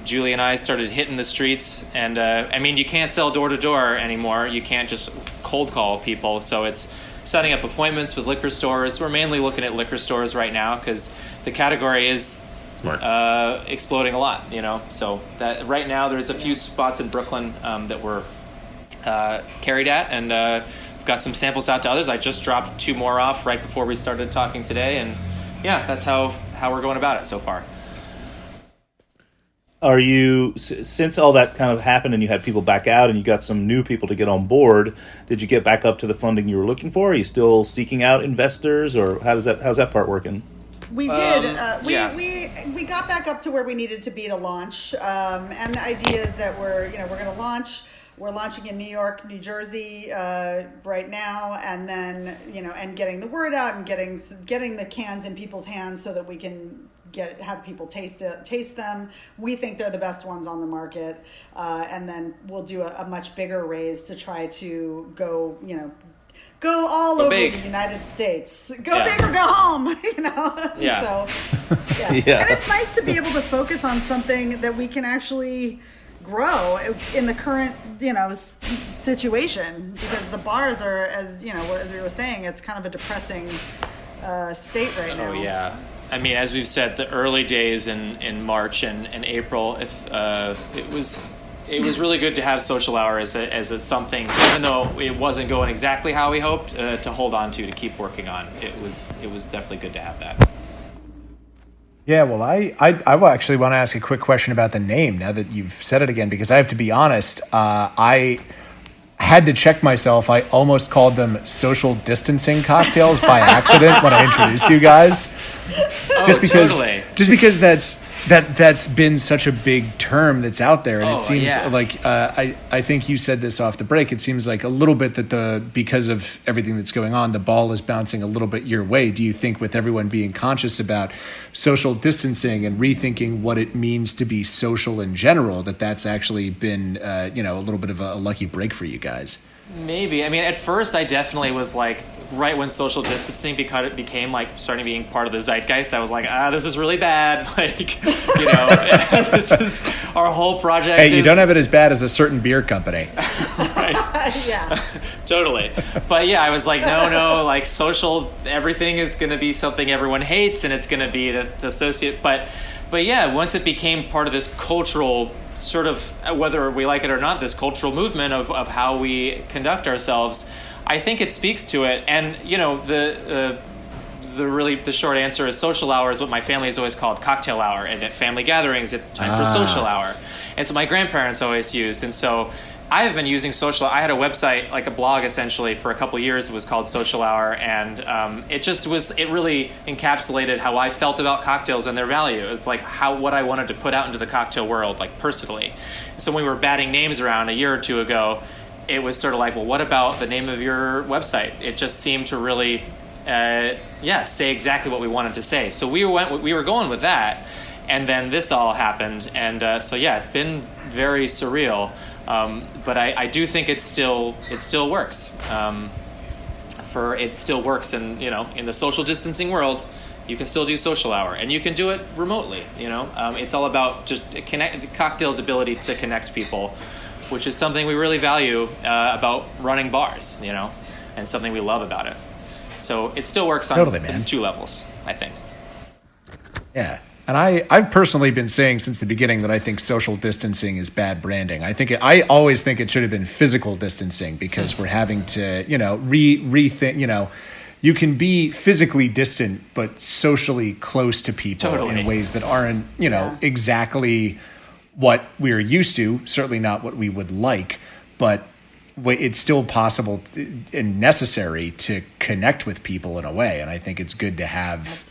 Julie and I started hitting the streets, and I mean, you can't sell door to door anymore. You can't just cold call people, so it's setting up appointments with liquor stores. We're mainly looking at liquor stores right now because the category is exploding a lot, so that right now there's a few spots in Brooklyn that we're carried at, and we've got some samples out to others. I just dropped 2 more off right before we started talking today, and yeah, that's how we're going about it so far.
Are you, since all that kind of happened and you had people back out and you got some new people to get on board, did you get back up to the funding you were looking for? Are you still seeking out investors, or how's that part working?
We did. We got back up to where we needed to be to launch. And the idea is that we're going to launch. We're launching in New York, New Jersey right now, and then and getting the word out and getting the cans in people's hands so that we can have people taste them. We think they're the best ones on the market, and then we'll do a much bigger raise to try to go all over the United States. Go big or go home,
Yeah.
So, yeah. And it's nice to be able to focus on something that we can actually grow in the current, situation, because the bars are, as we were saying, it's kind of a depressing state right now.
Oh, yeah. I mean, as we've said, the early days in March and April, it was really good to have Social Hour as something, even though it wasn't going exactly how we hoped, to hold on to keep working on. It was definitely good to have that.
Yeah, well, I actually want to ask a quick question about the name now that you've said it again, because I have to be honest, I had to check myself. I almost called them social distancing cocktails by accident when I introduced you guys.
Totally.
Just because that's been such a big term that's out there, and it seems like I think you said this off the break. It seems like a little bit that because of everything that's going on, the ball is bouncing a little bit your way. Do you think, with everyone being conscious about social distancing and rethinking what it means to be social in general, that's actually been a little bit of a lucky break for you guys?
Maybe. I mean, at first I definitely was like, right when social distancing became starting being part of the zeitgeist, I was like, this is really bad. This is our whole project.
Hey, you don't have it as bad as a certain beer company.
Right.
Yeah.
Totally. But yeah, I was like, no, social, everything is going to be something everyone hates, and it's going to be the associate. But yeah, once it became part of this cultural sort of, whether we like it or not, this cultural movement of how we conduct ourselves, I think it speaks to it. And the short answer is social hour is what my family has always called cocktail hour, and at family gatherings it's time for social hour. And so my grandparents always used, and so I have been using social. I had a website, like a blog essentially, for a couple of years. It was called Social Hour, and it really encapsulated how I felt about cocktails and their value. It's like what I wanted to put out into the cocktail world, like personally. So when we were batting names around a year or two ago, it was sort of like, well, what about the name of your website? It just seemed to really, say exactly what we wanted to say. So we were going with that, and then this all happened, and it's been very surreal. But I do think it still works. It still works, and in the social distancing world, you can still do social hour, and you can do it remotely. It's all about just cocktail's ability to connect people, which is something we really value about running bars. And something we love about it. So it still works on 2 levels, I think.
Yeah. And I've personally been saying since the beginning that I think social distancing is bad branding. I always think it should have been physical distancing, because we're having to, rethink, you can be physically distant but socially close to people in ways that aren't, exactly what we're used to, certainly not what we would like, but it's still possible and necessary to connect with people in a way. And I think it's good to have,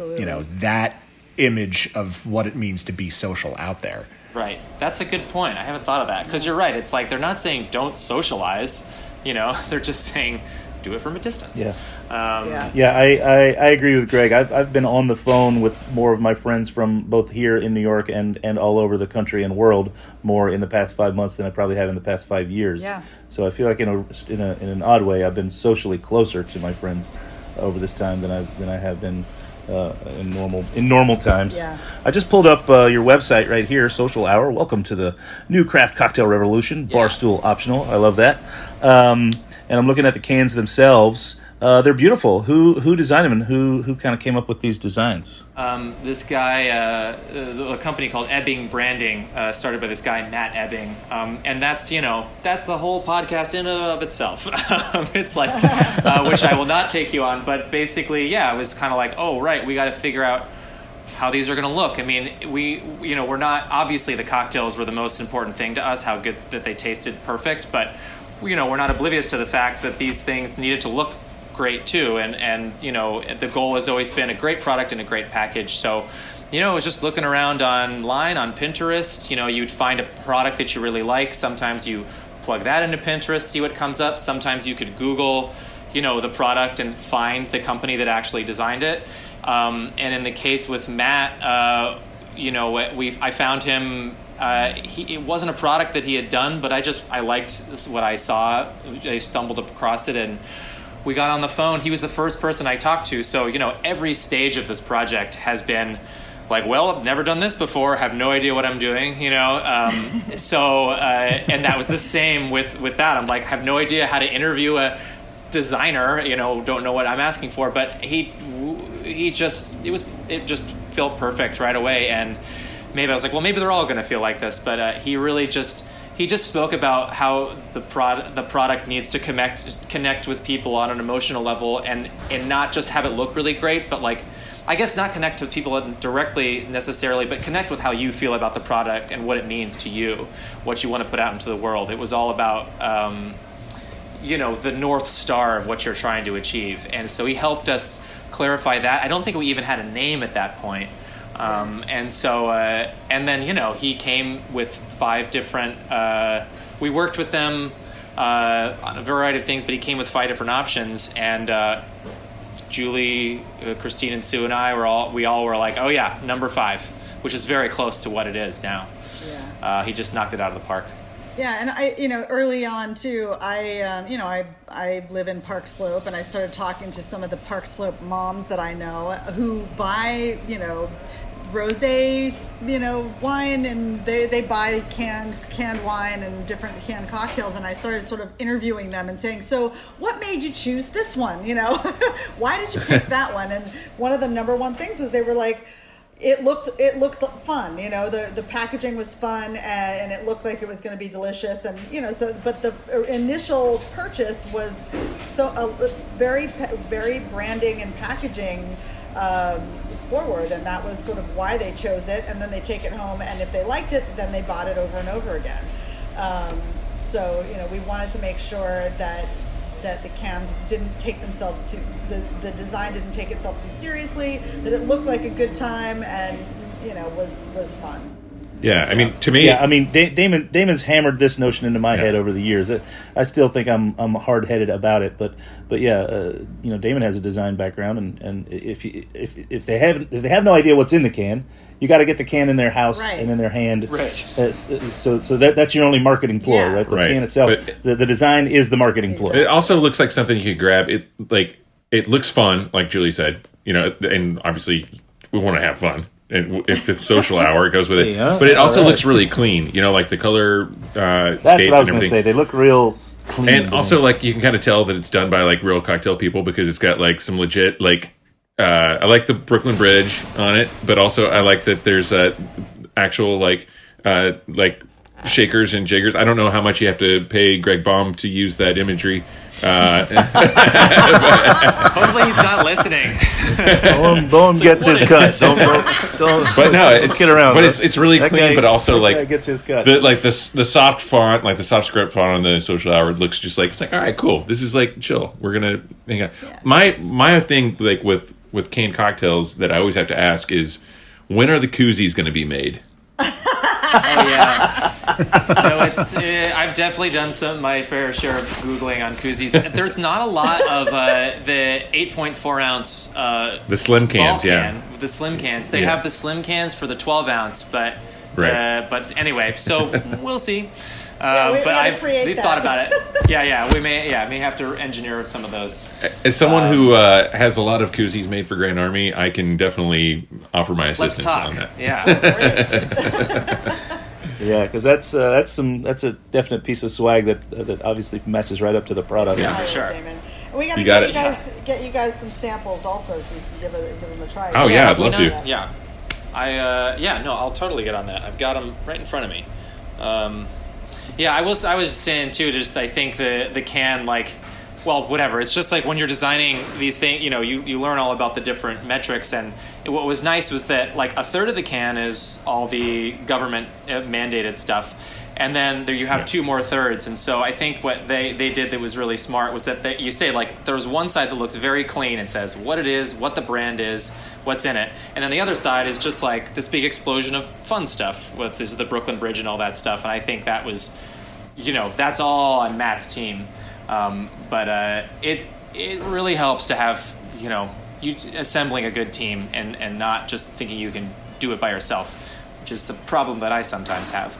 that image of what it means to be social out there.
Right. That's a good point. I haven't thought of that, because you're right. It's like they're not saying don't socialize, they're just saying do it from a distance.
Yeah. I agree with Greg. I've been on the phone with more of my friends from both here in New York and all over the country and world more in the past 5 months than I probably have in the past 5 years.
Yeah.
So I feel like in an odd way, I've been socially closer to my friends over this time than I have been in normal times.
Yeah.
I just pulled up your website right here, Social Hour. Welcome to the new craft cocktail revolution. Barstool optional. I love that. And I'm looking at the cans themselves. They're beautiful. Who designed them, and who kind of came up with these designs?
This guy, a company called Ebbing Branding, started by this guy Matt Ebbing, and that's the whole podcast in and of itself. It's like, which I will not take you on, but basically, it was kind of like, oh right, we got to figure out how these are going to look. I mean, we're not, obviously the cocktails were the most important thing to us, how good that they tasted perfect, but we're not oblivious to the fact that these things needed to look great too, and the goal has always been a great product and a great package. So it was just looking around online on Pinterest. You'd find a product that you really like. Sometimes you plug that into Pinterest, see what comes up. Sometimes you could Google the product and find the company that actually designed it. And in the case with Matt, I found him. It wasn't a product that he had done, but I liked what I saw. I stumbled across it, and we got on the phone. He was the first person I talked to. So, every stage of this project has been like, well, I've never done this before, have no idea what I'm doing, and that was the same with that. I'm like, have no idea how to interview a designer, don't know what I'm asking for, but it just felt perfect right away. And maybe I was like, well, maybe they're all going to feel like this, but he really just spoke about how the product needs to connect with people on an emotional level, and not just have it look really great, but like, I guess not connect to people directly necessarily, but connect with how you feel about the product and what it means to you, what you want to put out into the world. It was all about the North Star of what you're trying to achieve, and so he helped us clarify that. I don't think we even had a name at that point. And then, he came with 5 different, we worked with them on a variety of things, but he came with 5 different options. And Julie, Christine, and Sue and I we all were like, oh yeah, number 5, which is very close to what it is now. Yeah. He just knocked it out of the park.
Yeah, and I, early on too, I live in Park Slope, and I started talking to some of the Park Slope moms that I know who buy, rosé, wine, and they buy canned wine and different canned cocktails, and I started sort of interviewing them and saying, so what made you choose this one? Why did you pick that one? And one of the number one things was they were like, it looked fun, the packaging was fun, and it looked like it was going to be delicious, and but the initial purchase was very very branding and packaging forward, and that was sort of why they chose it. And then they take it home, and if they liked it, then they bought it over and over again. So we wanted to make sure that the cans didn't take themselves the design didn't take itself too seriously, that it looked like a good time, and was fun.
Yeah, I mean, to me,
Damon's hammered this notion into my head over the years. I still think I'm hard-headed about it, but Damon has a design background, and if they have no idea what's in the can, you got to get the can in their house and in their hand. Right. So that's your only marketing ploy, right? The can itself, the design is the marketing ploy.
It also looks like something you could grab. It looks fun, like Julie said, and obviously we want to have fun. And if it's social hour, it goes with it. But it also looks really clean. Like the color.
That's what I was going to say. They look real clean.
And also, you can kind of tell that it's done by real cocktail people, because it's got some legit I like the Brooklyn Bridge on it, but also I like that there's actual shakers and jiggers. I don't know how much you have to pay Greg Baum to use that imagery.
Hopefully he's not listening.
Boum gets his cut. Don't.
But no, let's
get around.
But it's really clean, but also
gets his cut.
The soft font, the soft script font on the social hour looks just it's all right, cool. This is chill. We're gonna hang out. Yeah. My thing with canned cocktails that I always have to ask is, when are the koozies going to be made?
Oh yeah. No, it's I've definitely done my fair share of Googling on koozies. There's not a lot of the 8.4 ounce
the slim cans,
the slim cans. They have the slim cans for the 12 ounce, but but anyway, so we'll see. But we've thought about it. We may have to engineer some of those.
As someone who has a lot of koozies made for Grand Army, I can definitely offer my assistance on that.
Yeah, because that's a definite piece of swag that obviously matches right up to the product.
Yeah, for sure.
Damon. We got to get you guys some samples also, so you can give them a try.
Oh yeah, I'd love to.
Yeah, I'll totally get on that. I've got them right in front of me. I was saying too. Just I think the can whatever. It's just like when you're designing these things, you learn all about the different metrics. And what was nice was that like a third of the can is all the government mandated stuff, and then there you have two more thirds. And so I think what they did that was really smart was that you say like there's one side that looks very clean and says what it is, what the brand is, what's in it, and then the other side is just like this big explosion of fun stuff with the Brooklyn Bridge and all that stuff. And I think that was, that's all on Matt's team. But it really helps to have you assembling a good team and not just thinking you can do it by yourself, which is a problem that I sometimes have.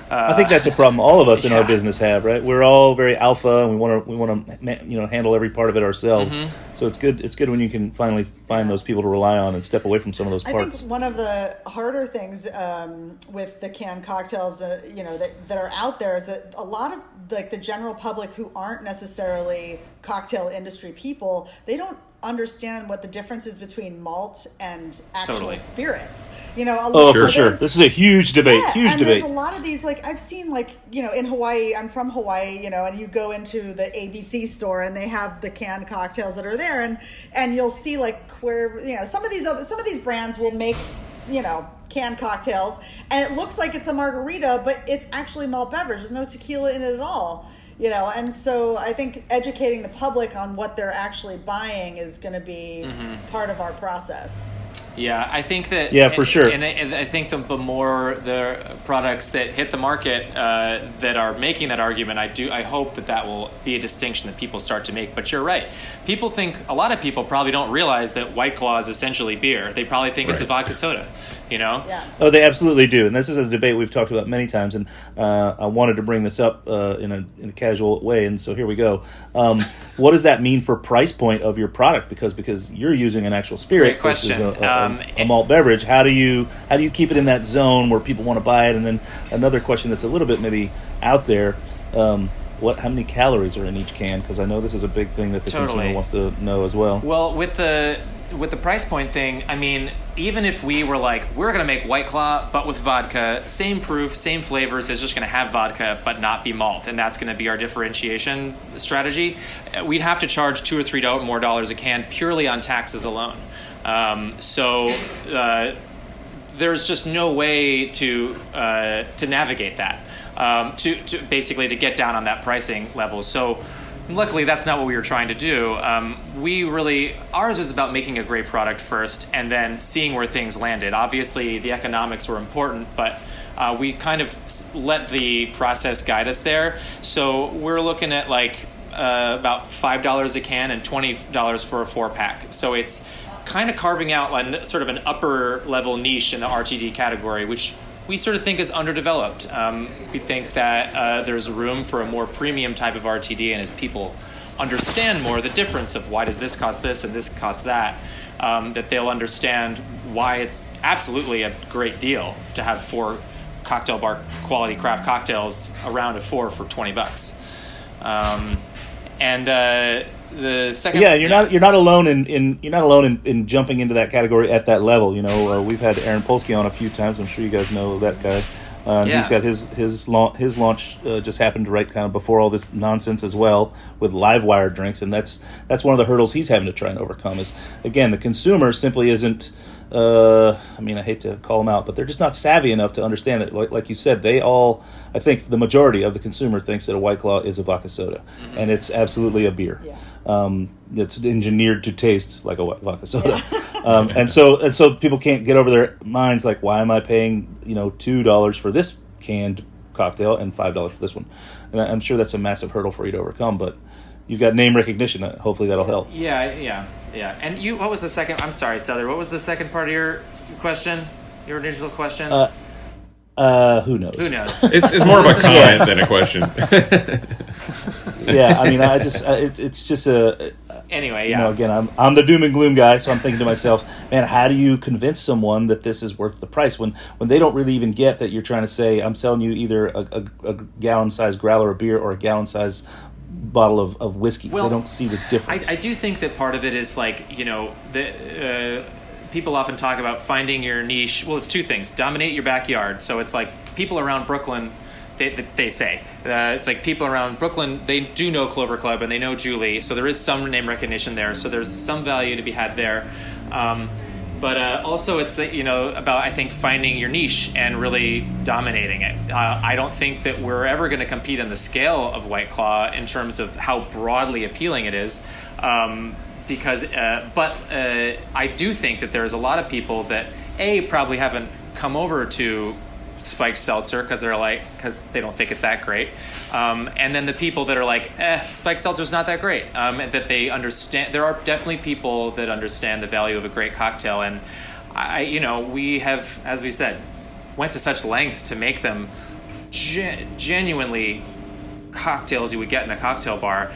I think that's a problem all of us in our business have, right? We're all very alpha, and we want to handle every part of it ourselves. Mm-hmm. So it's good when you can finally find those people to rely on and step away from some of those parts.
I think one of the harder things with the canned cocktails, that are out there is that a lot of the general public who aren't necessarily cocktail industry people, they don't understand what the difference is between malt and actual spirits.
For sure. This is a huge debate.
There's a lot of these, I've seen, in Hawaii, I'm from Hawaii, and you go into the ABC store and they have the canned cocktails that are there, and you'll see where, some of these brands will make, canned cocktails, and it looks like it's a margarita, but it's actually malt beverage. There's no tequila in it at all. And so I think educating the public on what they're actually buying is going to be part of our process.
Yeah, I think that.
Yeah, for sure.
And I think the more the products that hit the market that are making that argument, I hope that will be a distinction that people start to make. But you're right. A lot of people probably don't realize that White Claw is essentially beer. They probably think it's a vodka soda.
Yeah.
Oh, they absolutely do, and this is a debate we've talked about many times. And I wanted to bring this up in a casual way, and so here we go. What does that mean for price point of your product? Because you're using an actual spirit versus a malt beverage. How do you keep it in that zone where people want to buy it? And then another question that's a little bit maybe out there. How many calories are in each can? Because I know this is a big thing that the consumer wants to know as well.
Well, with the price point thing, I mean, even if we were we're going to make White Claw, but with vodka, same proof, same flavors, it's just going to have vodka, but not be malt, and that's going to be our differentiation strategy, we'd have to charge $2 or $3 more a can purely on taxes alone. So there's just no way to navigate that, to basically to get down on that pricing level. So luckily, that's not what we were trying to do. Ours was about making a great product first and then seeing where things landed. Obviously, the economics were important, but we kind of let the process guide us there. So we're looking at about $5 a can and $20 for a 4-pack. So it's kind of carving out sort of an upper level niche in the RTD category, which we sort of think is underdeveloped. We think that there's room for a more premium type of RTD, and as people understand more the difference of why does this cost this and this cost that, that they'll understand why it's absolutely a great deal to have 4 cocktail bar quality craft cocktails around a 4 for $20. The second,
you're not alone in jumping into that category at that level. We've had Aaron Polsky on a few times. I'm sure you guys know that guy. He's got his launch just happened right kind of before all this nonsense as well with live wire drinks, and that's one of the hurdles he's having to try and overcome. Is again, the consumer simply isn't. I hate to call them out, but they're just not savvy enough to understand that. Like you said, I think the majority of the consumer thinks that a White Claw is a vodka soda, and it's absolutely a beer. Yeah. It's engineered to taste like a vodka soda, and so people can't get over their minds why am I paying $2 for this canned cocktail and $5 for this one. And I'm sure that's a massive hurdle for you to overcome, but you've got name recognition. Hopefully that'll help.
Yeah. And what was the second? I'm sorry, Sother. What was the second part of your question? Your initial question?
Who knows?
Who knows?
It's more of a comment than a question.
Yeah, I mean, it's just a.
Anyway,
yeah. Again, I'm the doom and gloom guy, so I'm thinking to myself, man, how do you convince someone that this is worth the price when they don't really even get that you're trying to say, I'm selling you either a gallon-sized growler of beer or a gallon-sized bottle of whiskey.
Well,
they don't see the difference.
I do think that part of it is like, people often talk about finding your niche. Well, it's two things. Dominate your backyard. So it's like people around Brooklyn, they say. It's like people around Brooklyn, they do know Clover Club and they know Julie. So there is some name recognition there. So there's some value to be had there. But also it's, about, I think, finding your niche and really dominating it. I don't think that we're ever going to compete on the scale of White Claw in terms of how broadly appealing it is. But I do think that there's a lot of people that probably haven't come over to spiked seltzer because they don't think it's that great, and then the people that are like, spiked seltzer's not that great, and that they understand. There are definitely people that understand the value of a great cocktail, and we have, as we said, went to such lengths to make them genuinely cocktails you would get in a cocktail bar.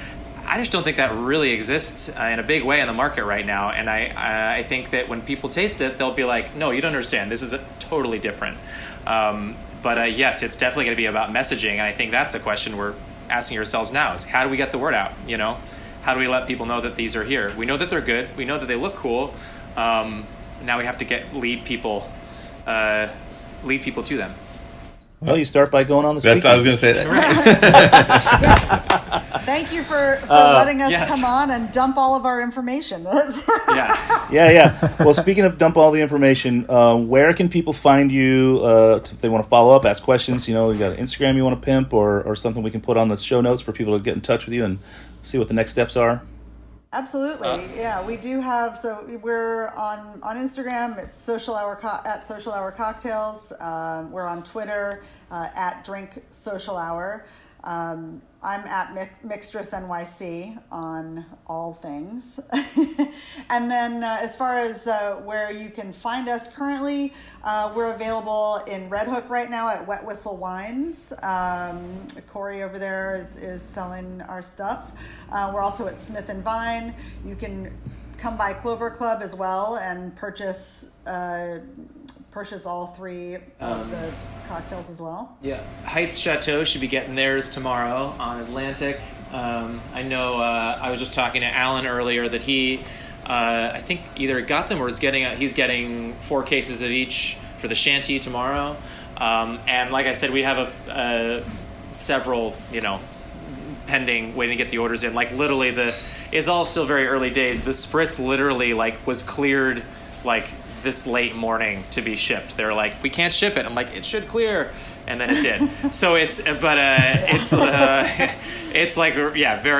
I just don't think that really exists in a big way in the market right now. And I think that when people taste it, they'll be like, no, you don't understand. This is totally different. But yes, it's definitely going to be about messaging. And I think that's a question we're asking ourselves now is how do we get the word out? How do we let people know that these are here? We know that they're good. We know that they look cool. Now we have to lead people to them.
Well, you start by going on the
That's I was going to say that.
Yes. Thank you for letting us come on and dump all of our information.
Yeah. Well, speaking of dump all the information, where can people find you if they want to follow up, ask questions? You got an Instagram you want to pimp or something we can put on the show notes for people to get in touch with you and see what the next steps are?
Absolutely. We do have, so we're on Instagram, it's at Social Hour Cocktails. We're on Twitter at Drink Social Hour. I'm at Mixtress NYC on all things. And then as far as where you can find us currently, we're available in Red Hook right now at Wet Whistle Wines. Corey over there is selling our stuff. We're also at Smith & Vine. You can come by Clover Club as well and purchase all three of the cocktails as well.
Yeah, Heights Chateau should be getting theirs tomorrow on Atlantic. I know I was just talking to Alan earlier that he, I think either got them or he's getting 4 cases of each for the shanty tomorrow. And like I said, we have several, pending, waiting to get the orders in. Like literally it's all still very early days. The spritz literally was cleared this late morning to be shipped. They're like, we can't ship it. I'm like, it should clear, and then it did. So it's very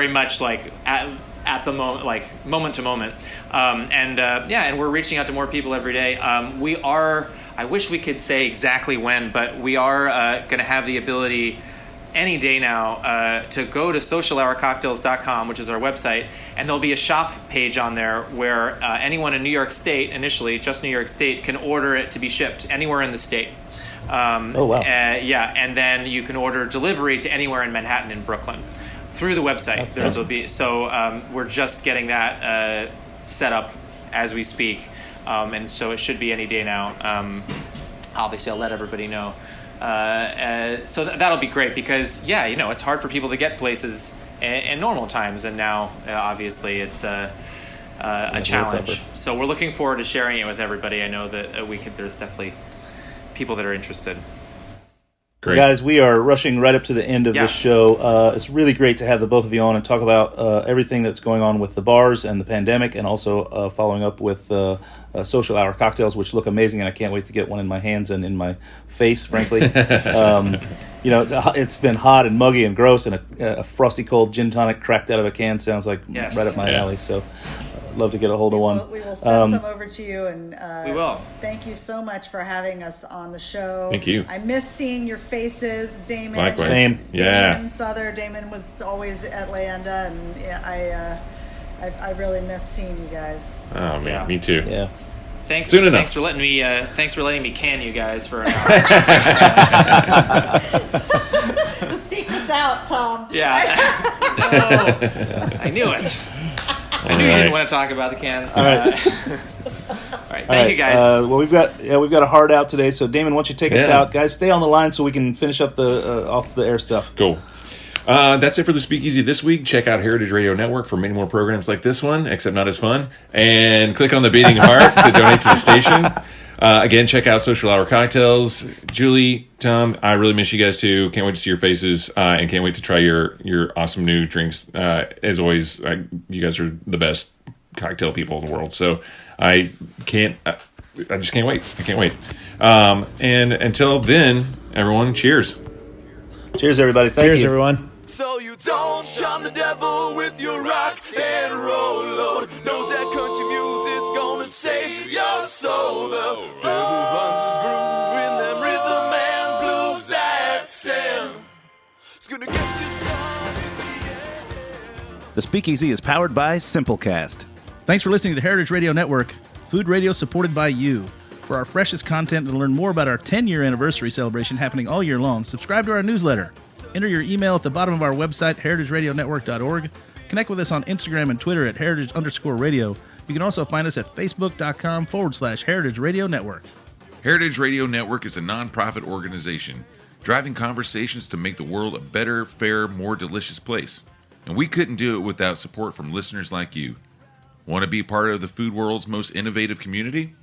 much at the moment, moment to moment, and we're reaching out to more people every day. I wish we could say exactly when, but we are going to have the ability any day now to go to socialhourcocktails.com, which is our website, and there'll be a shop page on there where anyone in New York State, initially just New York State, can order it to be shipped anywhere in the state.
Oh, wow.
And then you can order delivery to anywhere in Manhattan and Brooklyn through the website. There'll be, so we're just getting that set up as we speak, and so it should be any day now. Obviously, I'll let everybody know. So that'll be great because, it's hard for people to get places in normal times, and now obviously it's a challenge. So we're looking forward to sharing it with everybody. I know that there's definitely people that are interested.
Great. Guys, we are rushing right up to the end of this show. It's really great to have the both of you on and talk about everything that's going on with the bars and the pandemic, and also following up with Social Hour Cocktails, which look amazing, and I can't wait to get one in my hands and in my face, frankly. It's been hot and muggy and gross, and a frosty cold gin tonic cracked out of a can sounds like right up my alley. So love to get a hold of one.
We will send some over to you, and
we will.
Thank you so much for having us on the show.
Thank you.
I miss seeing your faces, Damon.
Likewise.
Same.
Damon, Sother. Damon was always at Leanda, and I really miss seeing you guys.
Oh man, me too.
Yeah.
Thanks for letting me. Thanks for letting me can you guys for an hour.
The secret's out, Tom.
Yeah. No. I knew it. I knew you didn't want to talk about the cans.
All right.
All right. Thank you, guys.
Well, we've got a hard out today. So, Damon, why don't you take us out, guys? Stay on the line so we can finish up the off the air stuff.
Cool. That's it for the Speakeasy this week. Check out Heritage Radio Network for many more programs like this one, except not as fun. And click on the beating heart to donate to the station. Again, check out Social Hour Cocktails. Julie, Tom, I really miss you guys too. Can't wait to see your faces, and can't wait to try your awesome new drinks. As always, you guys are the best cocktail people in the world. So I just can't wait. I can't wait. And until then, everyone, cheers.
Cheers, everybody.
Cheers, everyone.
So you don't shun the devil with your rock and roll, Lord. Knows that country music's gonna save your soul. The devil finds his groove in them rhythm and blues that Sam. It's gonna get you some in the end.
The Speakeasy is powered by Simplecast. Thanks for listening to Heritage Radio Network, food radio supported by you. For our freshest content and to learn more about our 10-year anniversary celebration happening all year long, subscribe to our newsletter. Enter your email at the bottom of our website, heritageradionetwork.org. Connect with us on Instagram and Twitter at heritage_radio. You can also find us at facebook.com/Heritage Radio Network.
Heritage Radio Network is a non-profit organization driving conversations to make the world a better, fairer, more delicious place. And we couldn't do it without support from listeners like you. Want to be part of the food world's most innovative community?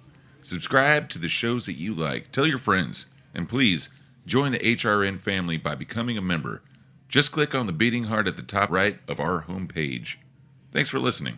Subscribe to the shows that you like. Tell your friends. And please, join the HRN family by becoming a member. Just click on the beating heart at the top right of our homepage. Thanks for listening.